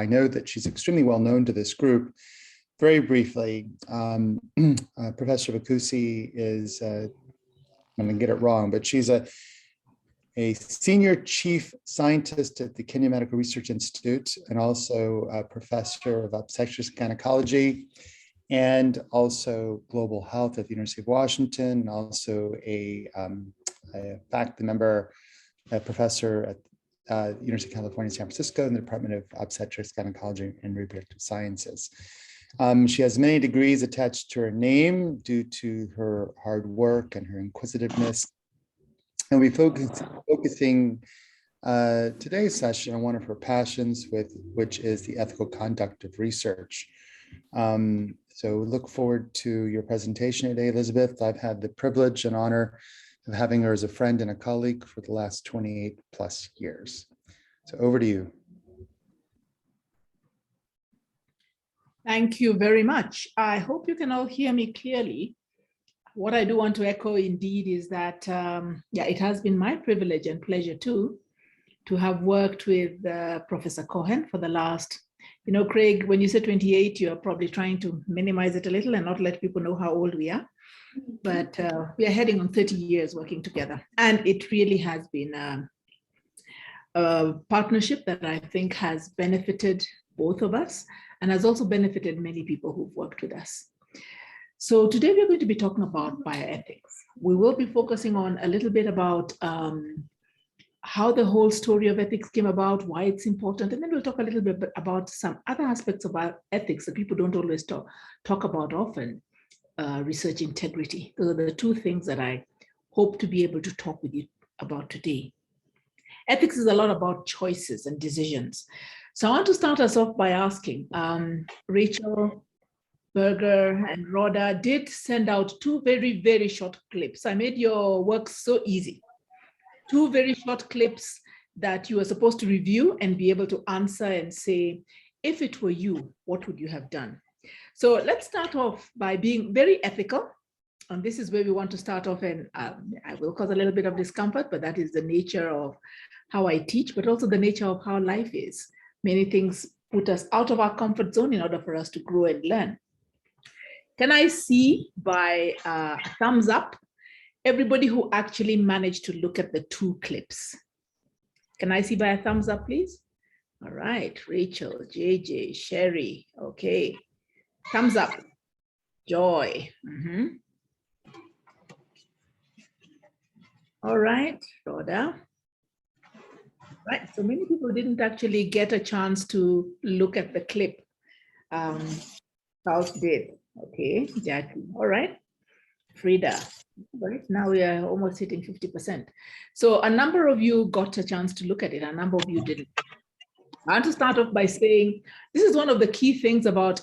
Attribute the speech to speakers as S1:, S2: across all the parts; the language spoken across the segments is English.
S1: I know that she's extremely well known to this group. Very briefly, Professor Bakusi is, I'm going to get it wrong, but she's a senior chief scientist at the Kenya Medical Research Institute and also a professor of obstetrics gynecology and also global health at the University of Washington, and also a faculty member, a professor at University of California, San Francisco in the Department of Obstetrics, Gynecology, and Reproductive Sciences. She has many degrees attached to her name due to her hard work and her inquisitiveness. And we're focusing today's session on one of her passions, which is the ethical conduct of research. So look forward to your presentation today, Elizabeth. I've had the privilege and honor of having her as a friend and a colleague for the last 28 plus years. So over to you.
S2: Thank you very much. I hope you can all hear me clearly. What I do want to echo indeed is that, it has been my privilege and pleasure too, to have worked with Professor Cohen for the last, Craig, when you say 28, you're probably trying to minimize it a little and not let people know how old we are. But we are heading on 30 years working together. And it really has been a partnership that I think has benefited both of us and has also benefited many people who've worked with us. So today we're going to be talking about bioethics. We will be focusing on a little bit about how the whole story of ethics came about, why it's important, and then we'll talk a little bit about some other aspects of ethics that people don't always talk about often. Research integrity. Those are the two things that I hope to be able to talk with you about today. Ethics is a lot about choices and decisions. So I want to start us off by asking, Rachel, Berger, and Rhoda did send out two very, very short clips. I made your work so easy. Two very short clips that you are supposed to review and be able to answer and say, if it were you, what would you have done? So let's start off by being very ethical. And this is where we want to start off, and I will cause a little bit of discomfort, but that is the nature of how I teach, but also the nature of how life is. Many things put us out of our comfort zone in order for us to grow and learn. Can I see by a thumbs up everybody who actually managed to look at the two clips? Can I see by a thumbs up, please? All right, Rachel, JJ, Sherry, okay. Thumbs up, Joy. All right, Rhoda. Right, so many people didn't actually get a chance to look at the clip. South did, okay, Jackie, all right. Frida, right, now we are almost hitting 50%. So a number of you got a chance to look at it, a number of you didn't. I want to start off by saying, this is one of the key things about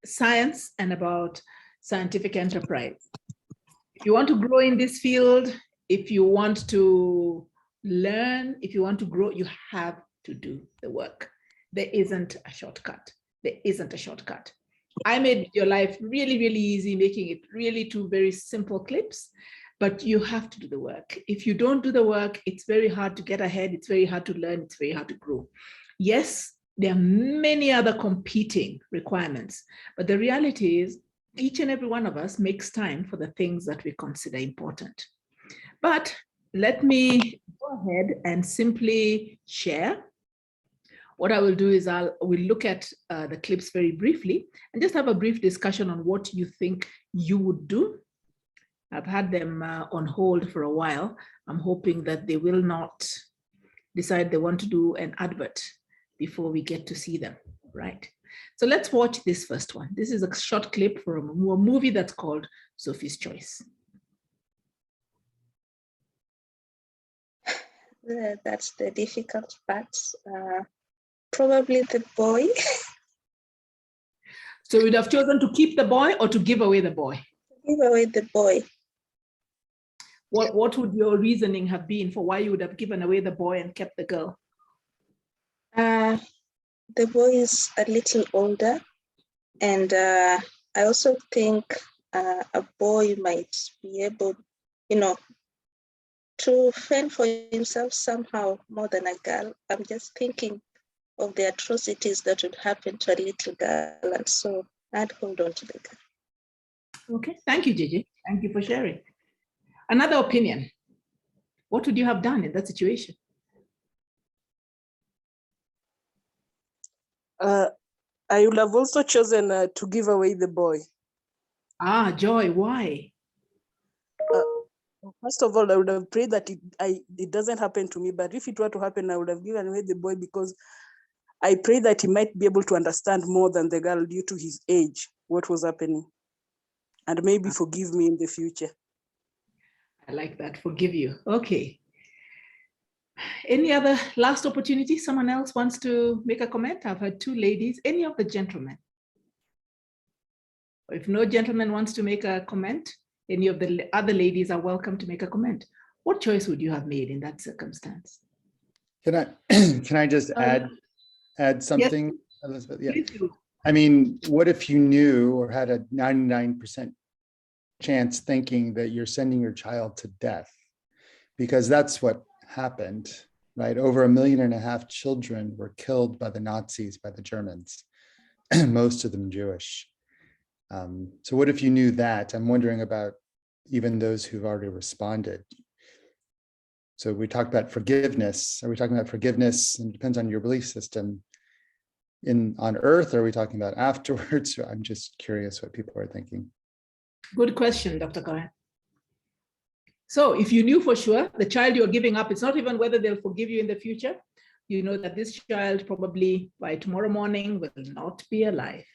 S2: science and about scientific enterprise. If you want to grow in this field, if you want to learn, if you want to grow, you have to do the work. There isn't a shortcut. There isn't a shortcut. I made your life really, really easy, making it really two very simple clips, but you have to do the work. If you don't do the work, it's very hard to get ahead. It's very hard to learn. It's very hard to grow. Yes, there are many other competing requirements, but the reality is each and every one of us makes time for the things that we consider important. But let me go ahead and simply share. What I will do is we'll look at the clips very briefly and just have a brief discussion on what you think you would do. I've had them on hold for a while. I'm hoping that they will not decide they want to do an advert before we get to see them, right? So let's watch this first one. This is a short clip from a movie that's called Sophie's Choice.
S3: That's the difficult part. Probably the boy.
S2: So you'd have chosen to keep the boy or to give away the boy?
S3: Give away the boy.
S2: What would your reasoning have been for why you would have given away the boy and kept the girl?
S3: The boy is a little older, and I also think a boy might be able, to fend for himself somehow more than a girl. I'm just thinking of the atrocities that would happen to a little girl. And so I'd hold on to the girl.
S2: Okay, thank you, JJ. Thank you for sharing. Another opinion. What would you have done in that situation?
S4: I would have also chosen to give away the boy.
S2: Ah, Joy, why?
S4: First of all, I would have prayed that it doesn't happen to me. But if it were to happen, I would have given away the boy because I pray that he might be able to understand more than the girl due to his age, what was happening, and maybe forgive me in the future.
S2: I like that, forgive you. Okay. Any other last opportunity? Someone else wants to make a comment? I've heard two ladies. Any of the gentlemen? If no gentleman wants to make a comment, any of the other ladies are welcome to make a comment. What choice would you have made in that circumstance?
S1: Can I just add something, Elizabeth? Yeah. I mean, what if you knew or had a 99% chance thinking that you're sending your child to death? Because that's what happened, right? Over 1.5 million children were killed by the Nazis, by the Germans, most of them Jewish. So what if you knew that? I'm wondering about even those who've already responded. So we talked about forgiveness. Are we talking about forgiveness? And it depends on your belief system on earth, or are we talking about afterwards? I'm just curious what people are thinking.
S2: Good question, Dr. Cohen. So if you knew for sure the child you're giving up, it's not even whether they'll forgive you in the future. You know that this child probably by tomorrow morning will not be alive.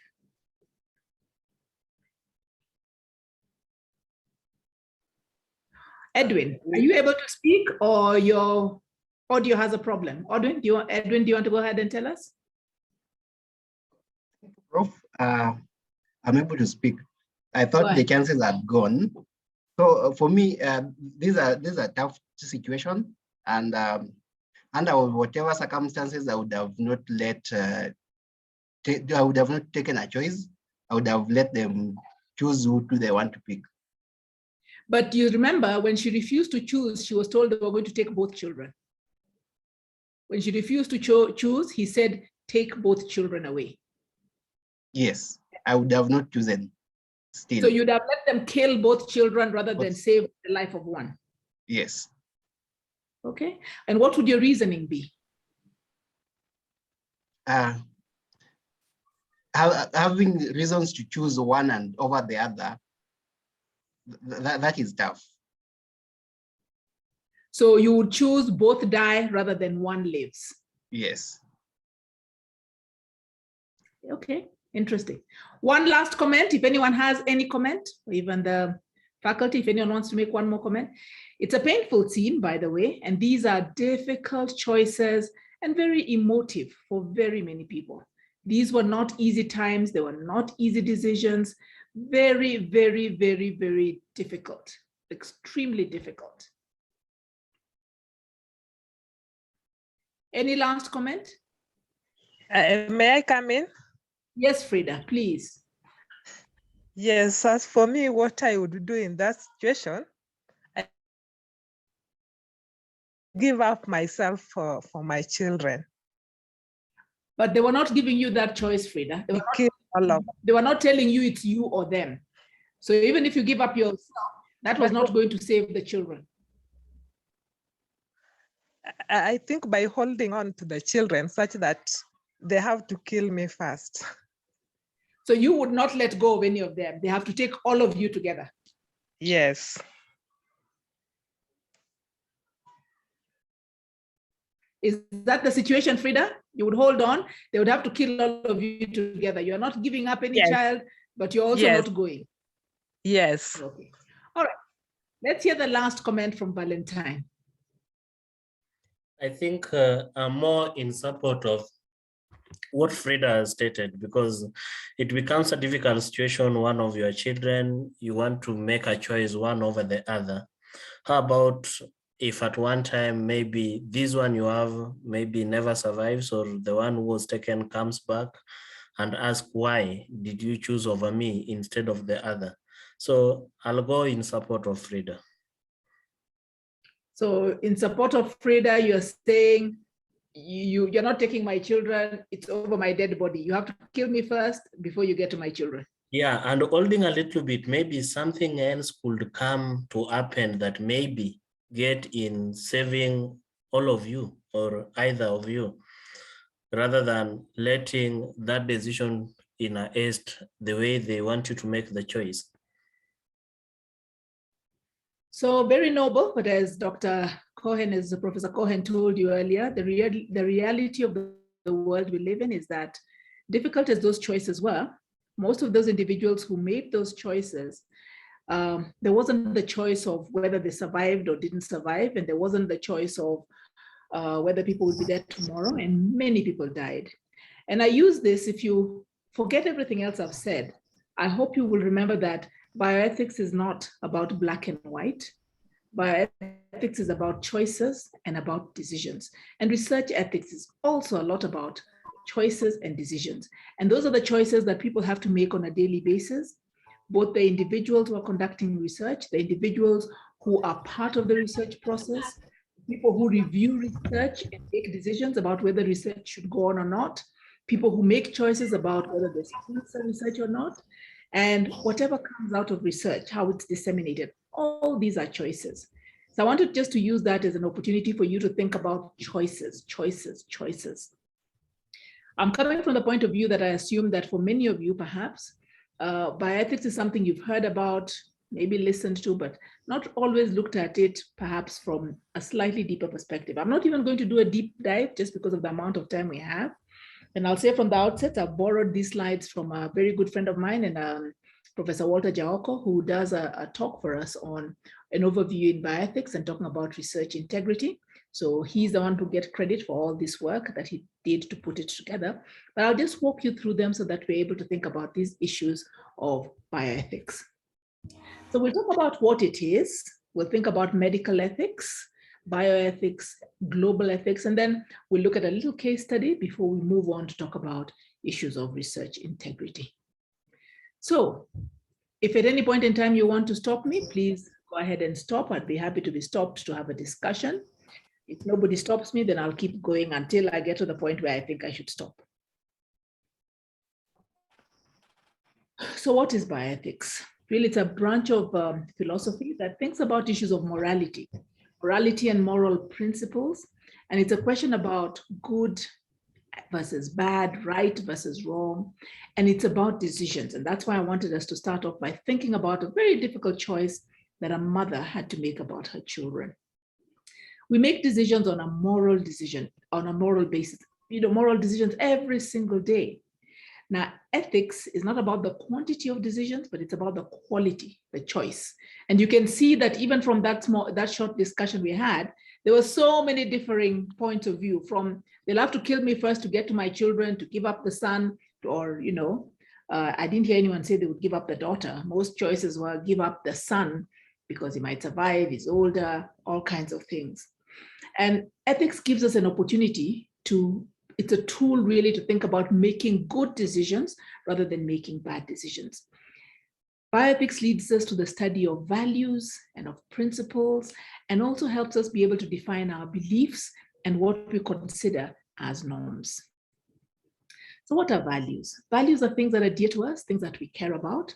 S2: Edwin, are you able to speak, or your audio has a problem? Edwin, do you want to go ahead and tell us?
S5: Prof, I'm able to speak. I thought the chances had gone. So for me, these are tough situations, and under whatever circumstances, I would have not taken a choice. I would have let them choose who do they want to pick.
S2: But you remember when she refused to choose, she was told they were going to take both children. When she refused to choose, he said, take both children away.
S5: Yes, I would have not chosen still.
S2: So you'd have let them kill both children rather than save the life of one.
S5: Yes.
S2: Okay. And what would your reasoning be?
S5: Having reasons to choose one and over the other, that is tough.
S2: So you would choose both die rather than one lives?
S5: Yes.
S2: Okay, interesting. One last comment, if anyone has any comment, or even the faculty, if anyone wants to make one more comment. It's a painful scene, by the way, and these are difficult choices and very emotive for very many people. These were not easy times. They were not easy decisions. Very, very, very, very difficult, extremely difficult. Any last comment?
S6: May I come in?
S2: Yes, Frida, please.
S6: Yes, as for me, what I would do in that situation, I give up myself for my children.
S2: But they were not giving you that choice, Frida. They were not telling you it's you or them. So even if you give up yourself, that was not going to save the children.
S6: I think by holding on to the children such that they have to kill me first.
S2: So you would not let go of any of them. They have to take all of you together.
S6: Yes.
S2: Is that the situation, Frida? You would hold on. They would have to kill all of you together. You're not giving up any child, but you're also not going.
S6: Yes.
S2: Okay. All right. Let's hear the last comment from Valentine.
S7: I think I'm more in support of what Frida has stated, because it becomes a difficult situation. One of your children, you want to make a choice one over the other. How about if at one time, maybe this one you have maybe never survives, or the one who was taken comes back and ask, why did you choose over me instead of the other? So I'll go in support of Frida.
S2: So in support of Frida, you're saying you're not taking my children, it's over my dead body. You have to kill me first before you get to my children.
S7: Yeah, and holding a little bit, maybe something else could come to happen that maybe get in saving all of you or either of you, rather than letting that decision in a haste the way they want you to make the choice.
S2: So very noble, but as Dr. Cohen, as Professor Cohen told you earlier, the reality of the world we live in is that difficult as those choices were, most of those individuals who made those choices, there wasn't the choice of whether they survived or didn't survive, and there wasn't the choice of whether people would be there tomorrow, and many people died. And I use this, if you forget everything else I've said, I hope you will remember that bioethics is not about black and white. Bioethics is about choices and about decisions. And research ethics is also a lot about choices and decisions. And those are the choices that people have to make on a daily basis, both the individuals who are conducting research, the individuals who are part of the research process, people who review research and make decisions about whether research should go on or not, people who make choices about whether they sponsor research or not, and whatever comes out of research, how it's disseminated. All these are choices. So I wanted just to use that as an opportunity for you to think about choices, choices, choices. I'm coming from the point of view that I assume that for many of you, perhaps, bioethics is something you've heard about, maybe listened to, but not always looked at it, perhaps from a slightly deeper perspective. I'm not even going to do a deep dive just because of the amount of time we have. And I'll say from the outset, I've borrowed these slides from a very good friend of mine, and Professor Walter Jaoko, who does a talk for us on an overview in bioethics and talking about research integrity. So he's the one who gets credit for all this work that he did to put it together. But I'll just walk you through them so that we're able to think about these issues of bioethics. So we'll talk about what it is. We'll think about medical ethics, bioethics, global ethics, and then we'll look at a little case study before we move on to talk about issues of research integrity. So if at any point in time you want to stop me, please go ahead and stop. I'd be happy to be stopped to have a discussion. If nobody stops me, then I'll keep going until I get to the point where I think I should stop. So what is bioethics? Really, it's a branch of philosophy that thinks about issues of morality and moral principles. And it's a question about good versus bad, right versus wrong. And it's about decisions. And that's why I wanted us to start off by thinking about a very difficult choice that a mother had to make about her children. We make decisions on a moral basis, moral decisions every single day. Now, ethics is not about the quantity of decisions, but it's about the quality, the choice. And you can see that even from that short discussion we had, there were so many differing points of view, from they'll have to kill me first to get to my children, to give up the son, or, I didn't hear anyone say they would give up the daughter. Most choices were give up the son because he might survive, he's older, all kinds of things. And ethics gives us an opportunity it's a tool really to think about making good decisions rather than making bad decisions. Bioethics leads us to the study of values and of principles, and also helps us be able to define our beliefs and what we consider as norms. So what are values? Values are things that are dear to us, things that we care about.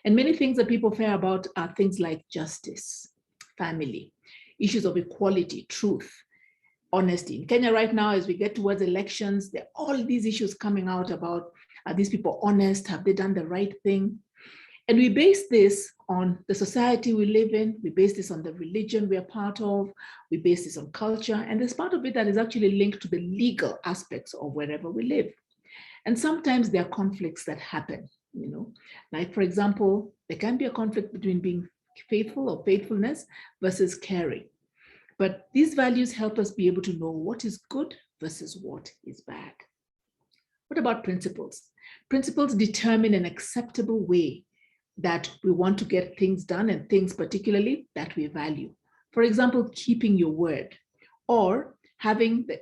S2: And many things that people care about are things like justice, family, issues of equality, truth, honesty. In Kenya right now, as we get towards elections, there are all these issues coming out about, are these people honest? Have they done the right thing? And we base this on the society we live in. We base this on the religion we are part of. We base this on culture. And there's part of it that is actually linked to the legal aspects of wherever we live. And sometimes there are conflicts that happen, like, for example, there can be a conflict between being faithful or faithfulness versus caring. But these values help us be able to know what is good versus what is bad. What about principles? Principles determine an acceptable way that we want to get things done, and things particularly that we value. For example, keeping your word, or having the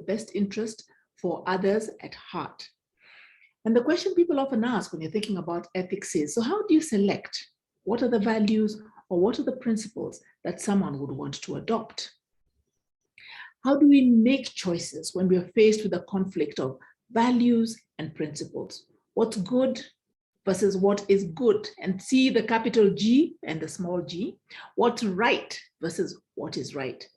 S2: best interest for others at heart. And the question people often ask when you're thinking about ethics is, so how do you select? What are the values or what are the principles that someone would want to adopt? How do we make choices when we are faced with a conflict of values and principles? What's good versus what is good, and see the capital G and the small g. What's right versus what is right.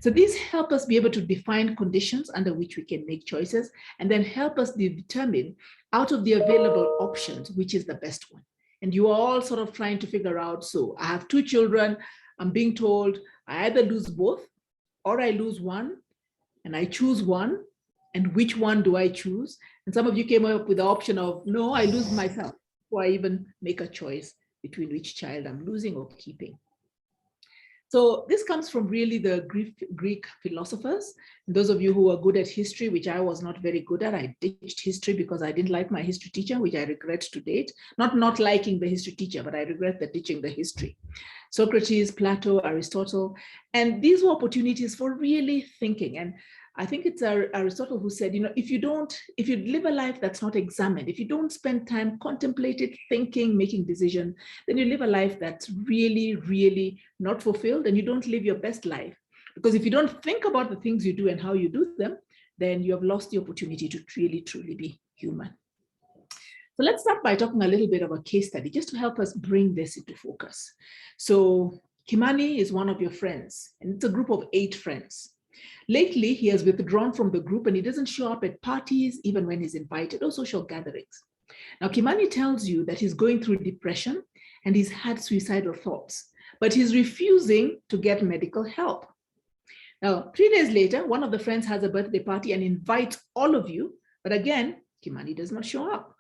S2: So these help us be able to define conditions under which we can make choices, and then help us determine out of the available options, which is the best one. And you are all sort of trying to figure out, so I have 2 children, I'm being told I either lose both or I lose one, and I choose one, and which one do I choose? And some of you came up with the option of, no, I lose myself, or I even make a choice between which child I'm losing or keeping. So this comes from really the Greek philosophers. And those of you who are good at history, which I was not very good at, I ditched history because I didn't like my history teacher, which I regret to date. Not liking the history teacher, but I regret the ditching the history. Socrates, Plato, Aristotle, and these were opportunities for really thinking. And I think it's Aristotle who said, if you live a life that's not examined, if you don't spend time contemplating, thinking, making decisions, then you live a life that's really, really not fulfilled, and you don't live your best life. Because if you don't think about the things you do and how you do them, then you have lost the opportunity to really, truly be human. So let's start by talking a little bit of a case study, just to help us bring this into focus. So Kimani is one of your friends, and it's a group of 8 friends. Lately, he has withdrawn from the group and he doesn't show up at parties, even when he's invited, or social gatherings. Now, Kimani tells you that he's going through depression and he's had suicidal thoughts, but he's refusing to get medical help. Now, 3 days later, one of the friends has a birthday party and invites all of you, but again, Kimani does not show up.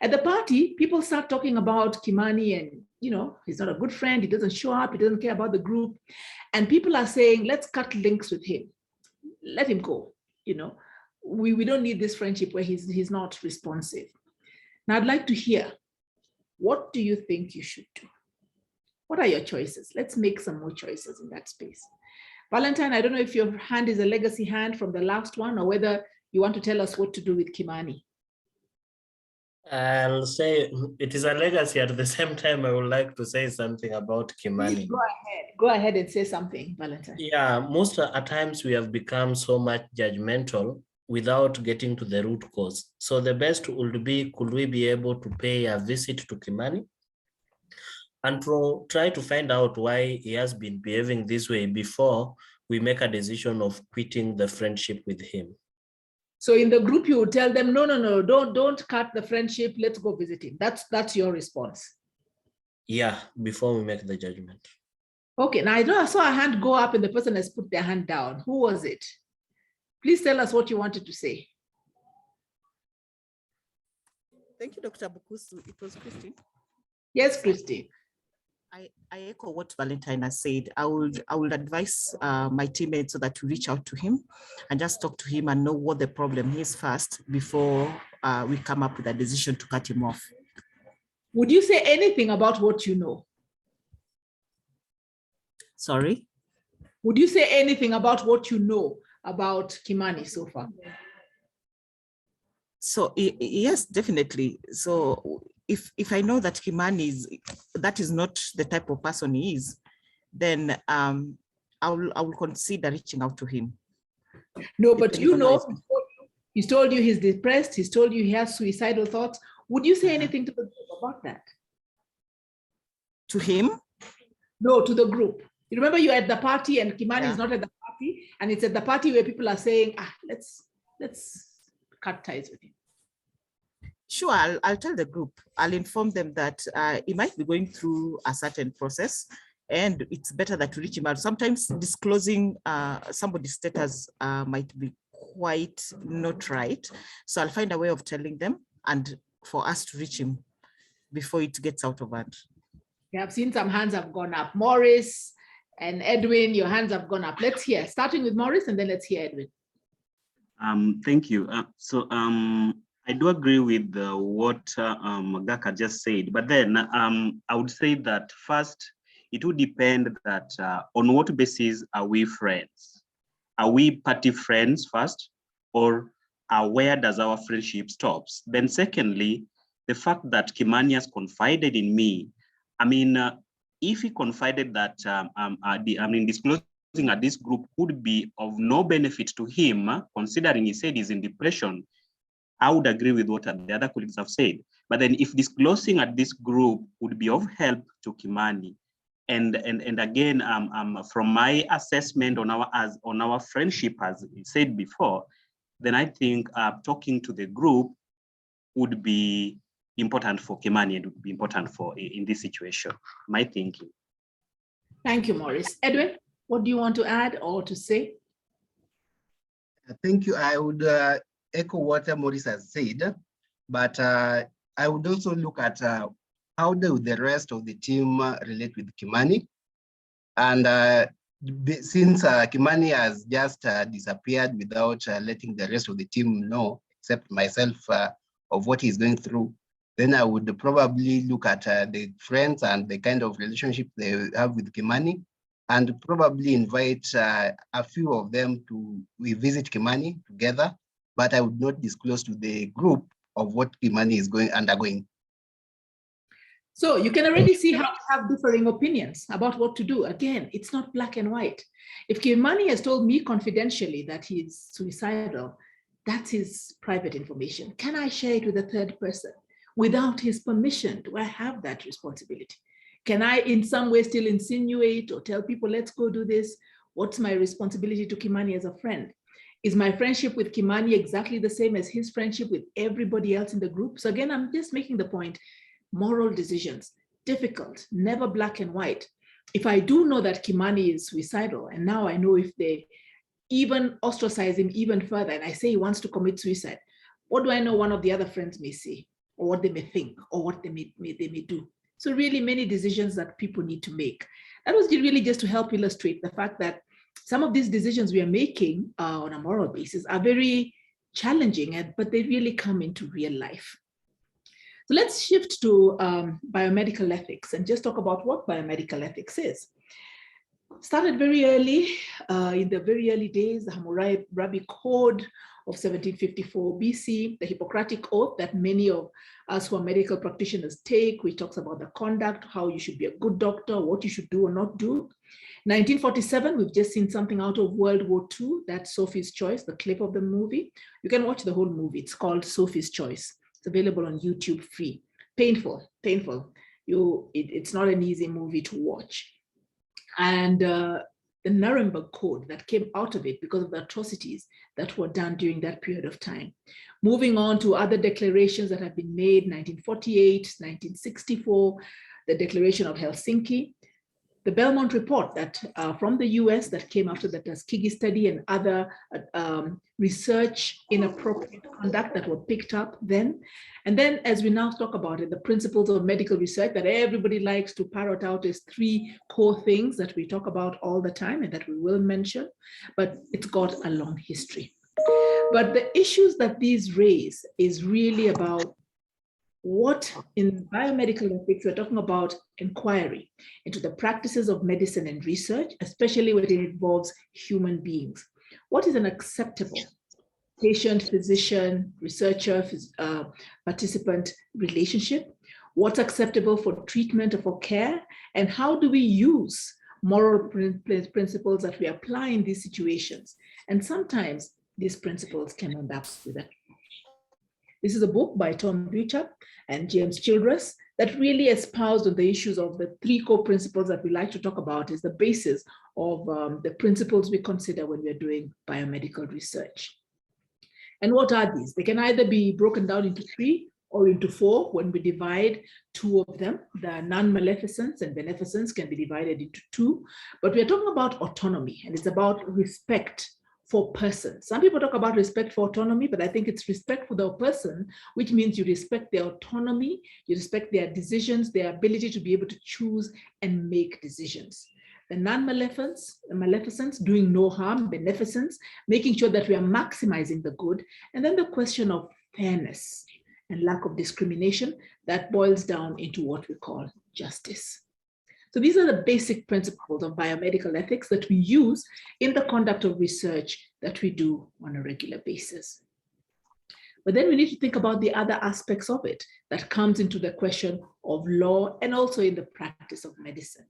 S2: At the party, people start talking about Kimani and, he's not a good friend, he doesn't show up, he doesn't care about the group. And people are saying, let's cut links with him. Let him go. We don't need this friendship where he's not responsive. Now, I'd like to hear, what do you think you should do? What are your choices? Let's make some more choices in that space. Valentine, I don't know if your hand is a legacy hand from the last one, or whether you want to tell us what to do with Kimani.
S7: I'll say it is a legacy. At the same time, I would like to say something about Kimani.
S2: Go ahead and say something, Valentine.
S7: Yeah, most at times we have become so much judgmental without getting to the root cause. So the best would be, could we be able to pay a visit to Kimani and try to find out why he has been behaving this way before we make a decision of quitting the friendship with him.
S2: So in the group, you would tell them, no, don't cut the friendship. Let's go visit him. That's your response.
S7: Yeah, before we make the judgment.
S2: Okay, now I saw a hand go up and the person has put their hand down. Who was it? Please tell us what you wanted to say.
S8: Thank you, Dr. Bukusu. It was Christine.
S2: Yes, Christine.
S8: I echo what Valentine has said. I would advise my teammates so that we reach out to him and just talk to him and know what the problem is first before we come up with a decision to cut him off.
S2: Would you say anything about what you know?
S8: Sorry?
S2: Would you say anything about what you know about Kimani so far?
S8: So yes, definitely. So if I know that Kimani that is not the type of person he is, then I will consider reaching out to him.
S2: No, but he's told you he's depressed. He's told you he has suicidal thoughts. Would you say anything to the group about that?
S8: To him?
S2: No, to the group. You remember you're at the party and Kimani is not at the party, and it's at the party where people are saying, let's cut ties with him.
S8: Sure, I'll tell the group. I'll inform them that he might be going through a certain process and it's better that we reach him out. Sometimes disclosing somebody's status might be quite not right. So I'll find a way of telling them and for us to reach him before it gets out of hand.
S2: Yeah, I've seen some hands have gone up. Morris and Edwin, your hands have gone up. Let's hear, starting with Morris and then let's hear Edwin.
S9: Thank you. I do agree with what Magaka just said, but then I would say that first, it would depend that on what basis are we friends? Are we party friends first, or where does our friendship stops? Then secondly, the fact that Kimani has confided in me, I mean, if he confided that, disclosing at this group could be of no benefit to him, considering he said he's in depression, I would agree with what the other colleagues have said. But then if disclosing at this group would be of help to Kimani, and again, from my assessment on our friendship, as we said before, then I think talking to the group would be important for Kimani and would be important for in this situation. My thinking.
S2: Thank you, Maurice. Edwin, what do you want to add or to say?
S5: Thank you. I would echo what Maurice has said, but I would also look at how do the rest of the team relate with Kimani. And since Kimani has just disappeared without letting the rest of the team know, except myself, of what he's going through, then I would probably look at the friends and the kind of relationship they have with Kimani, and probably invite a few of them to visit Kimani together, but I would not disclose to the group of what Kimani is undergoing.
S2: So you can already see how we have differing opinions about what to do. Again, it's not black and white. If Kimani has told me confidentially that he's suicidal, that's his private information. Can I share it with a third person? Without his permission, do I have that responsibility? Can I in some way still insinuate or tell people, let's go do this? What's my responsibility to Kimani as a friend? Is my friendship with Kimani exactly the same as his friendship with everybody else in the group? So again, I'm just making the point, moral decisions, difficult, never black and white. If I do know that Kimani is suicidal, and now I know if they even ostracize him even further, and I say he wants to commit suicide, what do I know one of the other friends may say, or what they may think, or what they may do? So really many decisions that people need to make. That was really just to help illustrate the fact that some of these decisions we are making on a moral basis are very challenging, but they really come into real life. So let's shift to biomedical ethics and just talk about what biomedical ethics is. Started very early, in the very early days, the Hammurabi Code of 1754 BC, the Hippocratic Oath that many of us who are medical practitioners take, which talks about the conduct, how you should be a good doctor, what you should do or not do. 1947, we've just seen something out of World War II, that's Sophie's Choice, the clip of the movie. You can watch the whole movie. It's called Sophie's Choice. It's available on YouTube free. Painful. It's not an easy movie to watch. And the Nuremberg Code that came out of it because of the atrocities that were done during that period of time. Moving on to other declarations that have been made, 1948, 1964, the Declaration of Helsinki, the Belmont Report that from the US that came after the Tuskegee study and other research inappropriate conduct that were picked up then. And then as we now talk about it, the principles of medical research that everybody likes to parrot out as 3 core things that we talk about all the time and that we will mention, but it's got a long history. But the issues that these raise is really about what in biomedical ethics, we're talking about inquiry into the practices of medicine and research, especially when it involves human beings. What is an acceptable patient, physician, researcher, participant relationship? What's acceptable for treatment or for care? And how do we use moral principles that we apply in these situations? And sometimes these principles can end up with that. This is a book by Tom Butcher and James Childress that really espoused on the issues of the 3 core principles that we like to talk about is the basis of the principles we consider when we're doing biomedical research. And what are these? They can either be broken down into 3 or into 4 when we divide 2 of them. The non-maleficence and beneficence can be divided into 2, but we're talking about autonomy and it's about respect for persons. Some people talk about respect for autonomy, but I think it's respect for the person, which means you respect their autonomy, you respect their decisions, their ability to be able to choose and make decisions. The non-maleficence, doing no harm, beneficence, making sure that we are maximizing the good. And then the question of fairness and lack of discrimination that boils down into what we call justice. So these are the basic principles of biomedical ethics that we use in the conduct of research that we do on a regular basis. But then we need to think about the other aspects of it that comes into the question of law and also in the practice of medicine.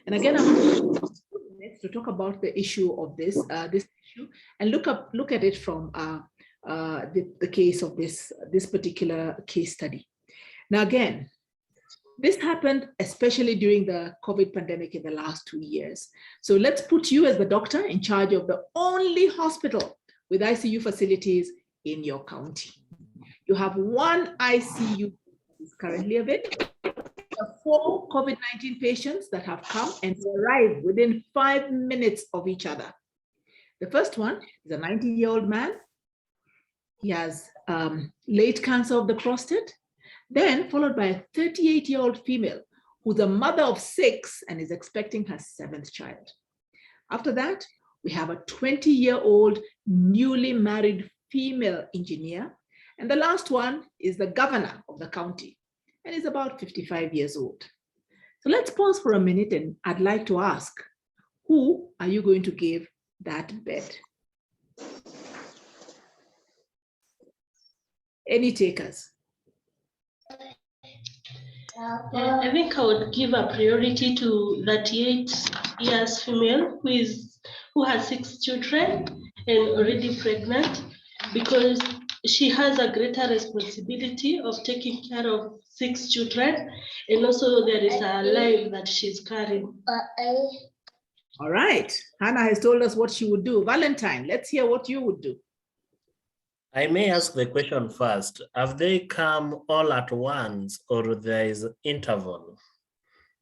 S2: And again, I'm going to the next to talk about the issue of this issue and look at it from the case of this particular case study. Now, again, this happened especially during the COVID pandemic in the last 2 years. So let's put you as the doctor in charge of the only hospital with ICU facilities in your county. You have one ICU is currently available. There are 4 COVID-19 patients that have come and arrived within 5 minutes of each other. The first one is a 90-year-old man. He has late cancer of the prostate, then followed by a 38-year-old female who's a mother of 6 and is expecting her 7th child. After that, we have a 20-year-old newly married female engineer. And the last one is the governor of the county, and is about 55 years old. So let's pause for a minute, and I'd like to ask, who are you going to give that bed? Any takers?
S10: I think I would give a priority to 38 years female who has 6 children and already pregnant, because she has a greater responsibility of taking care of 6 children, and also there is a life that she's carrying.
S2: All right, Hannah has told us what she would do. Valentine, let's hear what you would do.
S7: I may ask the question first. Have they come all at once, or there is interval?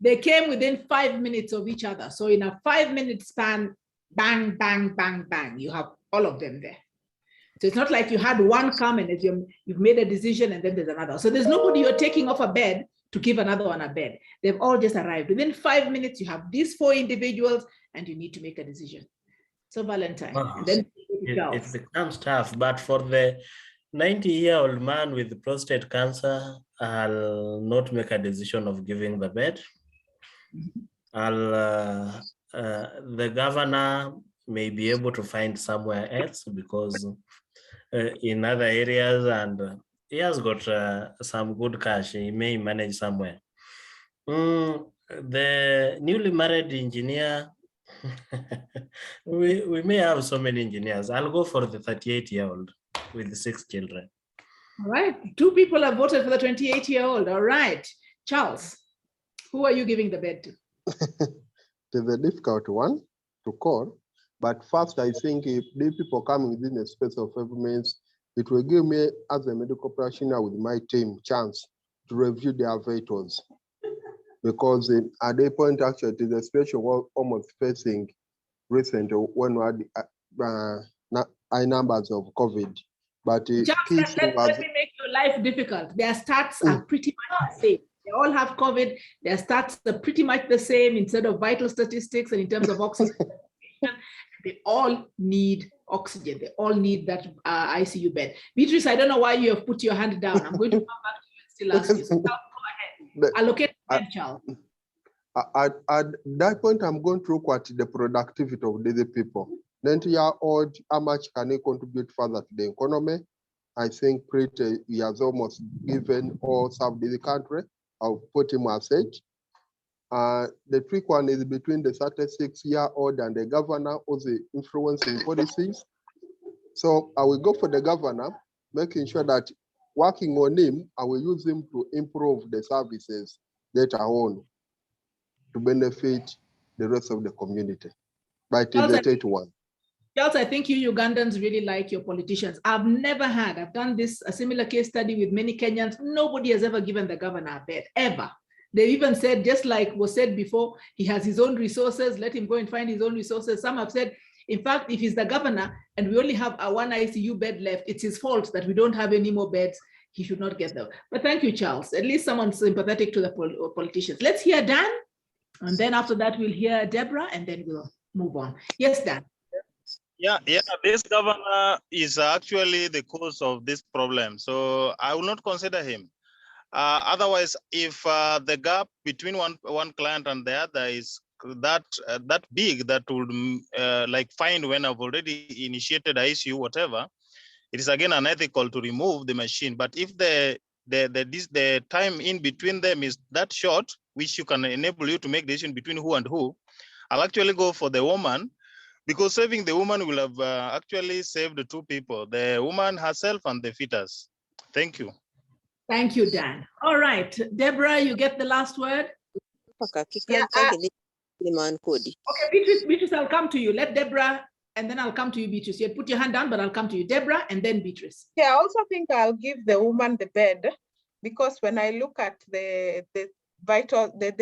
S2: They came within 5 minutes of each other. So in a 5-minute span, bang, bang, bang, bang, you have all of them there. So it's not like you had one come and you've made a decision and then there's another. So there's nobody you're taking off a bed to give another one a bed. They've all just arrived. Within 5 minutes, you have these 4 individuals and you need to make a decision. So Valentine,
S7: Wow.
S2: and then
S7: It becomes tough, but for the 90-year-old man with prostate cancer, I'll not make a decision of giving the bed. The governor may be able to find somewhere else, because in other areas, and he has got some good cash, he may manage somewhere. The newly married engineer, we may have so many engineers. I'll go for the 38-year-old with 6 children.
S2: All right, 2 people have voted for the 28-year-old. All right, Charles, who are you giving the bed to?
S11: It's a difficult one to call, but first I think if these people come within a space of 5 minutes, it will give me, as a medical practitioner with my team, chance to review their vitals. Because at that point, actually, it is a situation we're almost facing recently when we had high numbers of COVID. But
S2: let me make your life difficult. Their stats are pretty much the same. They all have COVID. Their stats are pretty much the same in terms of vital statistics and in terms of oxygen. They all need oxygen. They all need that ICU bed. Beatrice, I don't know why you have put your hand down. I'm going to come back to you and still ask you. So go ahead. Allocate the Charles.
S11: At that point, I'm going to look at the productivity of these people. 90-year-old, how much can he contribute further to the economy? I think he has almost given or served the country. I'll put him aside. The trick one is between the 36-year-old and the governor who's influencing policies. So I will go for the governor, making sure that working on him, I will use him to improve the services that are on to benefit the rest of the community. But it's the 31.
S2: Charles, I think you Ugandans really like your politicians. I've done a similar case study with many Kenyans. Nobody has ever given the governor a bed, ever. They even said, just like was said before, he has his own resources, let him go and find his own resources. Some have said, in fact, if he's the governor and we only have one ICU bed left, it's his fault that we don't have any more beds. He should not get them. But thank you, Charles. At least someone sympathetic to the politicians. Let's hear Dan. And then after that, we'll hear Deborah, and then we'll move on. Yes, Dan.
S12: Yeah, this governor is actually the cause of this problem. So I will not consider him. Otherwise, if the gap between one client and the other is that big, that would like find when I've already initiated ICU, whatever, it is again unethical to remove the machine. But if the time in between them is that short, which you can enable you to make decision between who and who, I'll actually go for the woman, because saving the woman will have actually saved the two people, the woman herself and the fetus. Thank you.
S2: Thank you, Dan. All right, Deborah, you get the last word.
S13: Yeah,
S2: Okay, Beatrice, I'll come to you. Let Deborah, and then I'll come to you, Beatrice. You put your hand down, but I'll come to you. Deborah, and then Beatrice.
S6: Yeah, I also think I'll give the woman the bed, because when I look at the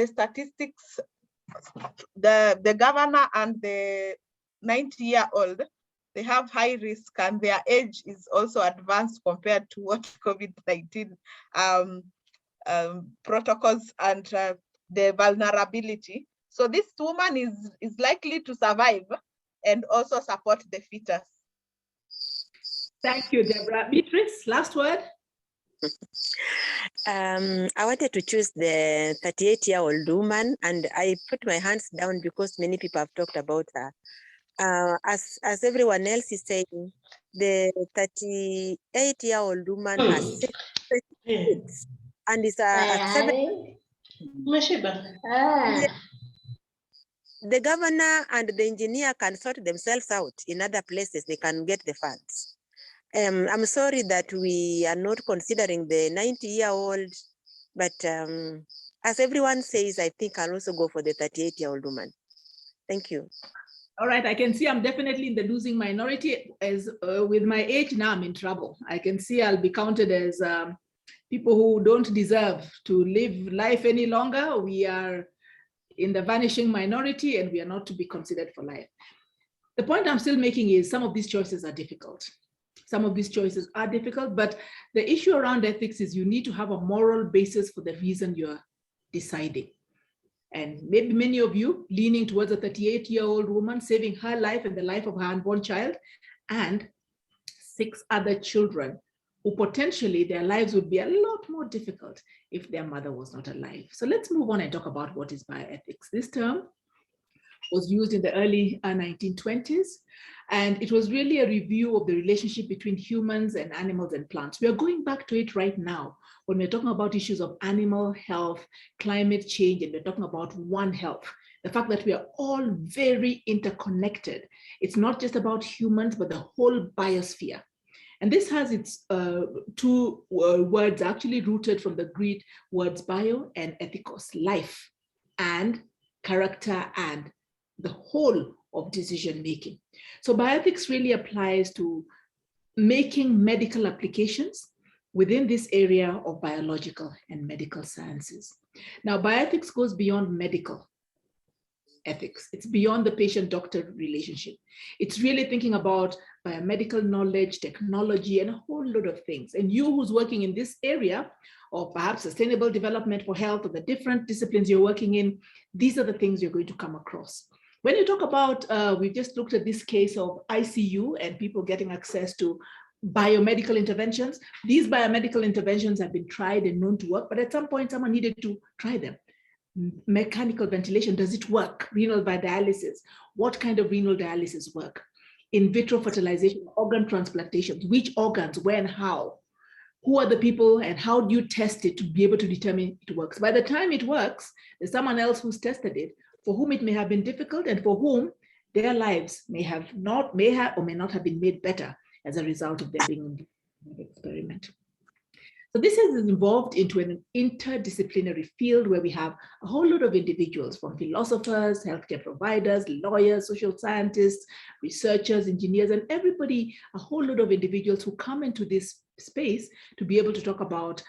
S6: statistics, the governor and the 90-year-old, they have high risk and their age is also advanced compared to what COVID-19 protocols and the vulnerability. So this woman is likely to survive and also support the fetus.
S2: Thank you, Deborah. Beatrice, last word.
S13: I wanted to choose the 38-year-old woman, and I put my hands down because many people have talked about her. As everyone else is saying, the 38-year-old woman has 6 kids and is a 7. The governor and the engineer can sort themselves out. In other places, they can get the funds. I'm sorry that we are not considering the 90-year-old, but as everyone says, I think I'll also go for the 38-year-old woman. Thank you.
S2: All right, I can see I'm definitely in the losing minority. As with my age now, I'm in trouble. I can see I'll be counted as people who don't deserve to live life any longer. We are in the vanishing minority and we are not to be considered for life. The point I'm still making is some of these choices are difficult. Some of these choices are difficult, but the issue around ethics is you need to have a moral basis for the reason you're deciding. And maybe many of you leaning towards a 38-year-old woman, saving her life and the life of her unborn child, and 6 other children who potentially their lives would be a lot more difficult if their mother was not alive. So let's move on and talk about what is bioethics. This term was used in the early 1920s, and it was really a review of the relationship between humans and animals and plants. We are going back to it right now when we're talking about issues of animal health, climate change, and we're talking about One Health. The fact that we are all very interconnected. It's not just about humans, but the whole biosphere. And this has its 2 words actually rooted from the Greek words bio and ethikos, life and character and the whole of decision making. So bioethics really applies to making medical applications within this area of biological and medical sciences. Now, bioethics goes beyond medical ethics. It's beyond the patient-doctor relationship. It's really thinking about biomedical knowledge, technology, and a whole lot of things. And you who's working in this area, or perhaps sustainable development for health, or the different disciplines you're working in, these are the things you're going to come across. When you talk about, we just looked at this case of ICU and people getting access to biomedical interventions. These biomedical interventions have been tried and known to work, but at some point someone needed to try them. Mechanical ventilation, does it work? Renal dialysis, what kind of renal dialysis work? In vitro fertilization, organ transplantations, which organs, when, how? Who are the people and how do you test it to be able to determine it works? By the time it works, there's someone else who's tested it, for whom it may have been difficult and for whom their lives may have or may not have been made better as a result of their being in the experiment. So this has evolved into an interdisciplinary field where we have a whole lot of individuals, from philosophers, healthcare providers, lawyers, social scientists, researchers, engineers, and everybody, a whole lot of individuals who come into this space to be able to talk about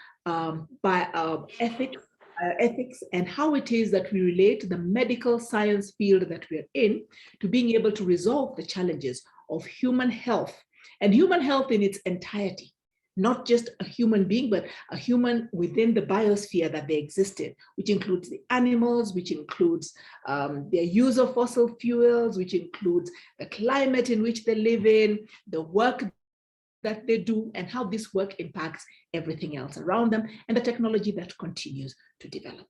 S2: ethics and how it is that we relate the medical science field that we're in to being able to resolve the challenges of human health, and human health in its entirety. Not just a human being, but a human within the biosphere that they exist in, which includes the animals, which includes their use of fossil fuels, which includes the climate in which they live in, the work that they do, and how this work impacts everything else around them, and the technology that continues to develop.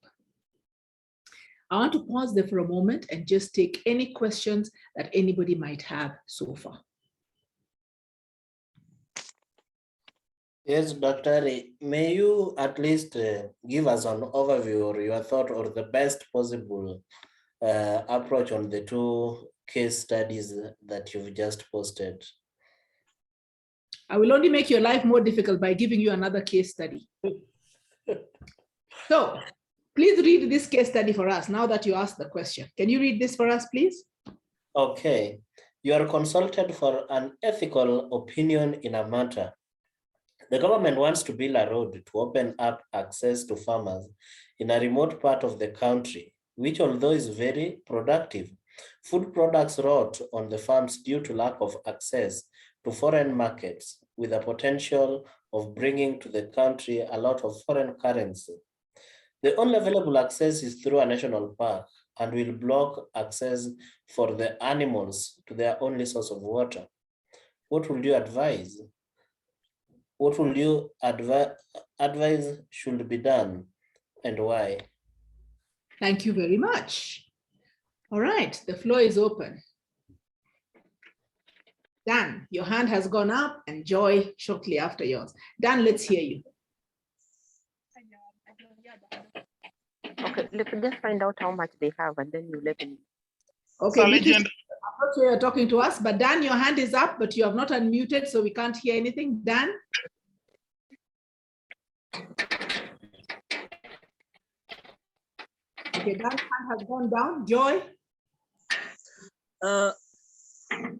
S2: I want to pause there for a moment and just take any questions that anybody might have so far.
S7: Yes, Dr. May you at least give us an overview or your thought or the best possible approach on the two case studies that you've just posted?
S2: I will only make your life more difficult by giving you another case study. So please read this case study for us now that you asked the question. Can you read this for us, please?
S7: Okay. You are consulted for an ethical opinion in a matter. The government wants to build a road to open up access to farmers in a remote part of the country, which although is very productive, food products rot on the farms due to lack of access to foreign markets, with a potential of bringing to the country a lot of foreign currency. The only available access is through a national park and will block access for the animals to their only source of water. What would you advise? What will you advise should be done and why?
S2: Thank you very much. All right, the floor is open. Dan, your hand has gone up, and Joy shortly after yours. Dan, let's hear you.
S13: Okay, let me just find out how much they have and then you let me.
S2: Okay, I'm not sure you're talking to us, but Dan, your hand is up, but you have not unmuted, so we can't hear anything. Dan? Okay, Dan's hand has gone down. Joy?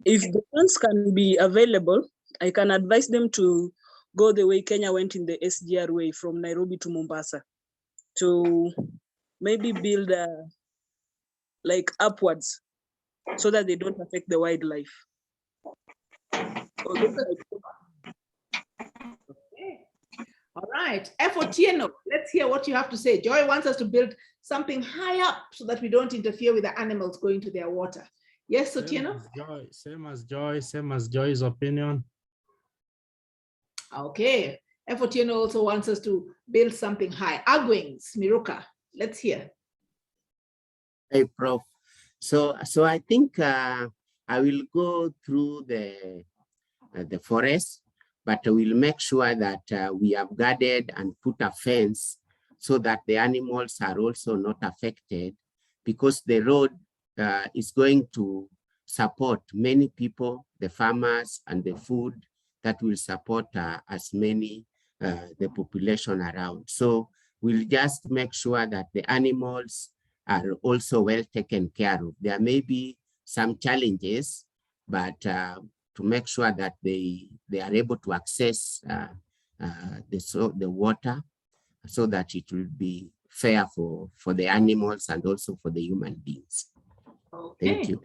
S4: If the funds can be available, I can advise them to go the way Kenya went in the SGR way from Nairobi to Mombasa, to maybe build like upwards so that they don't affect the wildlife.
S2: Okay. All right, Otieno, let's hear what you have to say. Joy wants us to build something high up so that we don't interfere with the animals going to their water. Yes, Otieno?
S14: Same as Joy's opinion.
S2: Okay, Otieno also wants us to build something high. Agwings, Miruka, let's hear.
S15: Hey, Prof. So I think I will go through the forest, but we'll make sure that we have guarded and put a fence so that the animals are also not affected, because the road is going to support many people, the farmers, and the food that will support as many, the population around. So we'll just make sure that the animals are also well taken care of. There may be some challenges, but to make sure that they are able to access the water so that it will be fair for the animals and also for the human beings.
S2: Okay.
S15: Thank you.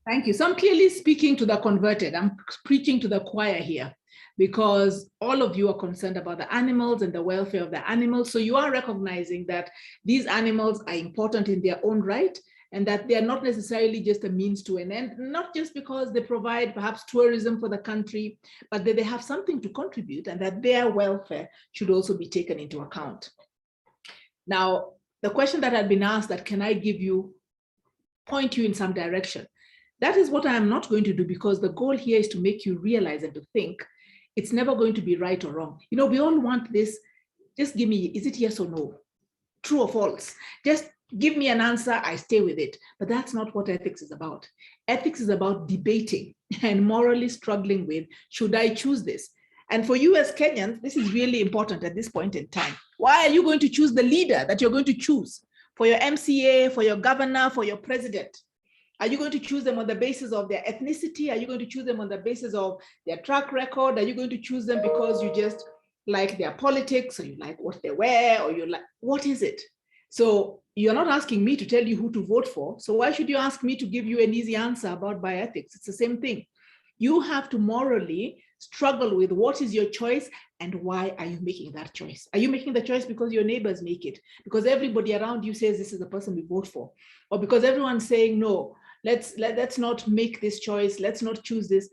S2: Thank you. So I'm clearly speaking to the converted. I'm preaching to the choir here, because all of you are concerned about the animals and the welfare of the animals. So you are recognizing that these animals are important in their own right, and that they are not necessarily just a means to an end, not just because they provide perhaps tourism for the country, but that they have something to contribute, and that their welfare should also be taken into account. Now, the question that had been asked, that can I point you in some direction? That is what I am not going to do, because the goal here is to make you realize and to think it's never going to be right or wrong. You know, we all want this, just give me, is it yes or no? True or false? Just give me an answer, I stay with it. But that's not what ethics is about. Ethics is about debating and morally struggling with, should I choose this? And for you as Kenyans, this is really important at this point in time. Why are you going to choose the leader that you're going to choose? For your MCA, for your governor, for your president? Are you going to choose them on the basis of their ethnicity? Are you going to choose them on the basis of their track record? Are you going to choose them because you just like their politics, or you like what they wear, or you like, what is it? So you're not asking me to tell you who to vote for. So why should you ask me to give you an easy answer about bioethics? It's the same thing. You have to morally struggle with what is your choice and why are you making that choice? Are you making the choice because your neighbors make it? Because everybody around you says this is the person we vote for? Or because everyone's saying, no, let's not make this choice, let's not choose this.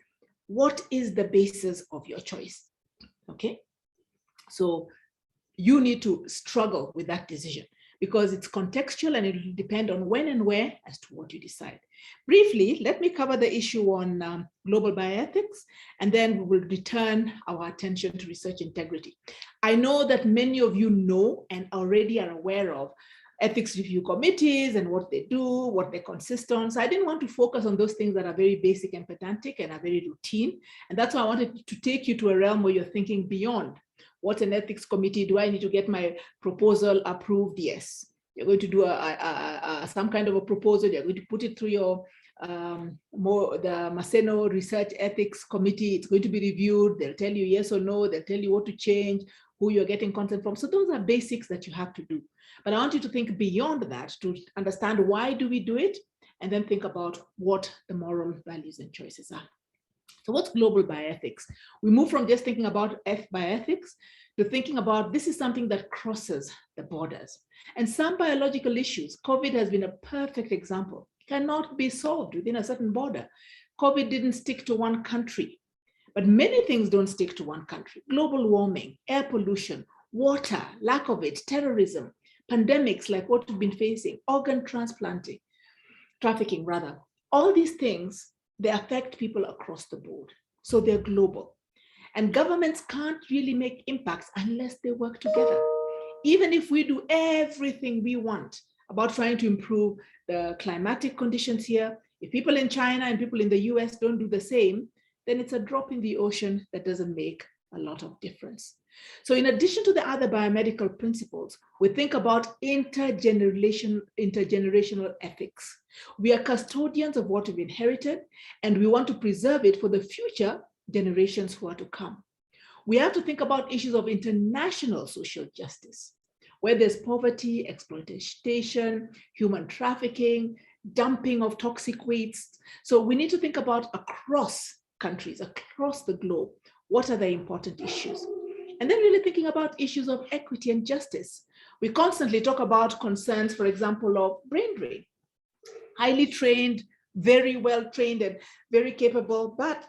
S2: What is the basis of your choice? Okay, so you need to struggle with that decision, because it's contextual and it will depend on when and where as to what you decide. Briefly, let me cover the issue on global bioethics, and then we will return our attention to research integrity. I know that many of you know and already are aware of ethics review committees and what they do, what they consist on. So I didn't want to focus on those things that are very basic and pedantic and are very routine. And that's why I wanted to take you to a realm where you're thinking beyond. What's an ethics committee? Do I need to get my proposal approved? Yes. You're going to do some kind of a proposal. You're going to put it through your the Maseno Research Ethics Committee. It's going to be reviewed. They'll tell you yes or no. They'll tell you what to change, who you're getting content from. So those are basics that you have to do. But I want you to think beyond that to understand why do we do it, and then think about what the moral values and choices are. So what's global bioethics? We move from just thinking about bioethics to thinking about this is something that crosses the borders. And some biological issues, COVID has been a perfect example, cannot be solved within a certain border. COVID didn't stick to one country, but many things don't stick to one country. Global warming, air pollution, water, lack of it, terrorism, pandemics like what we've been facing, organ transplanting, trafficking rather. All these things, they affect people across the board. So they're global. And governments can't really make impacts unless they work together. Even if we do everything we want about trying to improve the climatic conditions here, if people in China and people in the US don't do the same, then it's a drop in the ocean that doesn't make a lot of difference. So in addition to the other biomedical principles, we think about intergenerational ethics. We are custodians of what we've inherited, and we want to preserve it for the future generations who are to come. We have to think about issues of international social justice, where there's poverty, exploitation, human trafficking, dumping of toxic wastes. So we need to think about across countries, across the globe, what are the important issues? And then really thinking about issues of equity and justice. We constantly talk about concerns, for example, of brain drain. Highly trained, very well trained and very capable, but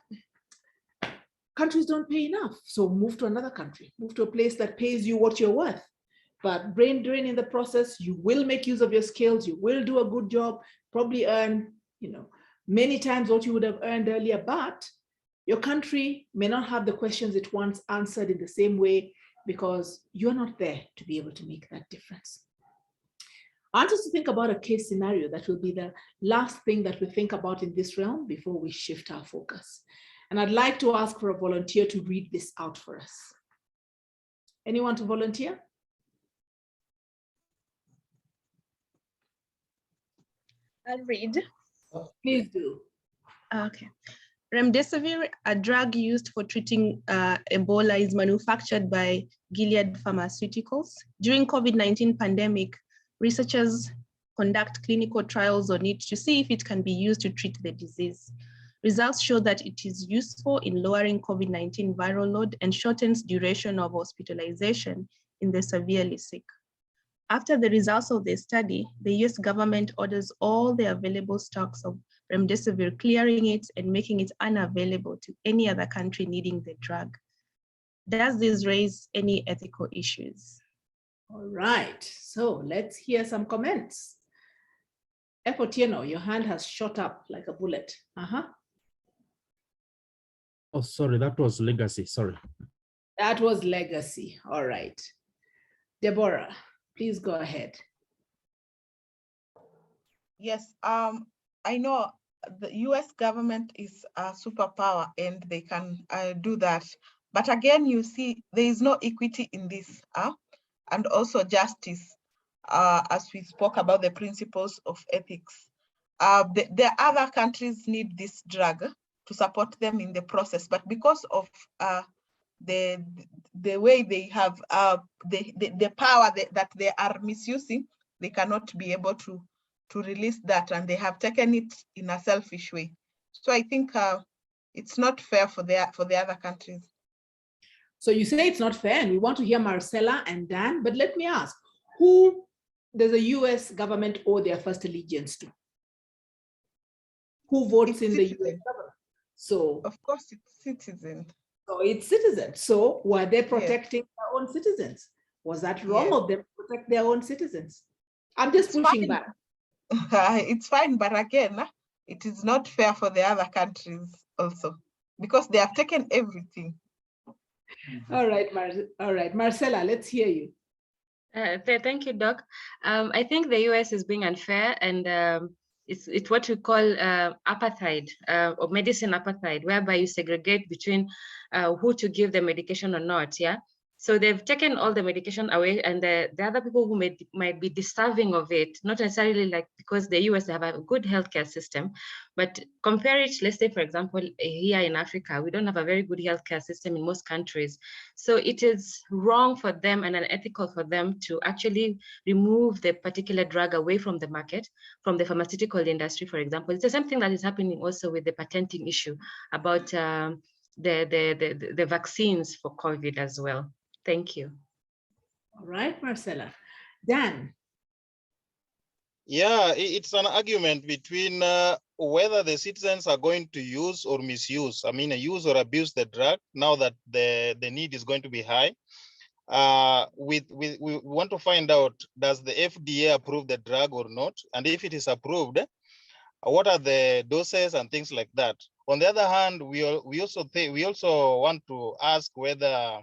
S2: countries don't pay enough. So move to another country, move to a place that pays you what you're worth. But brain drain in the process, you will make use of your skills, you will do a good job, probably earn, many times what you would have earned earlier, but your country may not have the questions it wants answered in the same way because you're not there to be able to make that difference. I want us to think about a case scenario that will be the last thing that we think about in this realm before we shift our focus. And I'd like to ask for a volunteer to read this out for us. Anyone to volunteer?
S6: I'll read.
S2: Please do.
S6: Okay. Remdesivir, a drug used for treating Ebola, is manufactured by Gilead Pharmaceuticals. During COVID-19 pandemic, researchers conduct clinical trials on it to see if it can be used to treat the disease. Results show that it is useful in lowering COVID-19 viral load and shortens duration of hospitalization in the severely sick. After the results of the study, the US government orders all the available stocks of remdesivir, clearing it and making it unavailable to any other country needing the drug. Does this raise any ethical issues?
S2: All right, so let's hear some comments. Efotieno, your hand has shot up like a bullet.
S14: Oh, sorry, that was legacy, sorry.
S2: That was legacy, all right. Deborah, please go ahead.
S6: Yes, I know the US government is a superpower and they can do that. But again, you see, there is no equity in this and also justice, as we spoke about the principles of ethics. The other countries need this drug to support them in the process, but because of the way they have the power that they are misusing, they cannot be able to release that, and they have taken it in a selfish way. So I think it's not fair for the other countries.
S2: So you say it's not fair, and we want to hear Marcella and Dan, but let me ask, who does the US government owe their first allegiance to? Who votes in the US government? So
S6: of course it's citizens.
S2: So it's citizens. So were they protecting their own citizens? Was that wrong of them to protect their own citizens? I'm just pushing back.
S6: It's fine, but again, it is not fair for the other countries also, because they have taken everything.
S2: All right, Marcella, let's hear you.
S16: Thank you, Doc. I think the US is being unfair, and it's what we call apartheid or medicine apartheid, whereby you segregate between who to give the medication or not. Yeah. So they've taken all the medication away, and the other people who might be deserving of it, not necessarily like because the US have a good healthcare system, but compare it, let's say, for example, here in Africa, we don't have a very good healthcare system in most countries. So it is wrong for them and unethical for them to actually remove the particular drug away from the market, from the pharmaceutical industry, for example. It's the same thing that is happening also with the patenting issue about the vaccines for COVID as well. Thank you.
S2: All right, Marcella. Dan.
S12: Yeah, it's an argument between whether the citizens are going to use or misuse, use or abuse the drug now that the need is going to be high. We want to find out, does the FDA approve the drug or not? And if it is approved, what are the doses and things like that? On the other hand, we also want to ask whether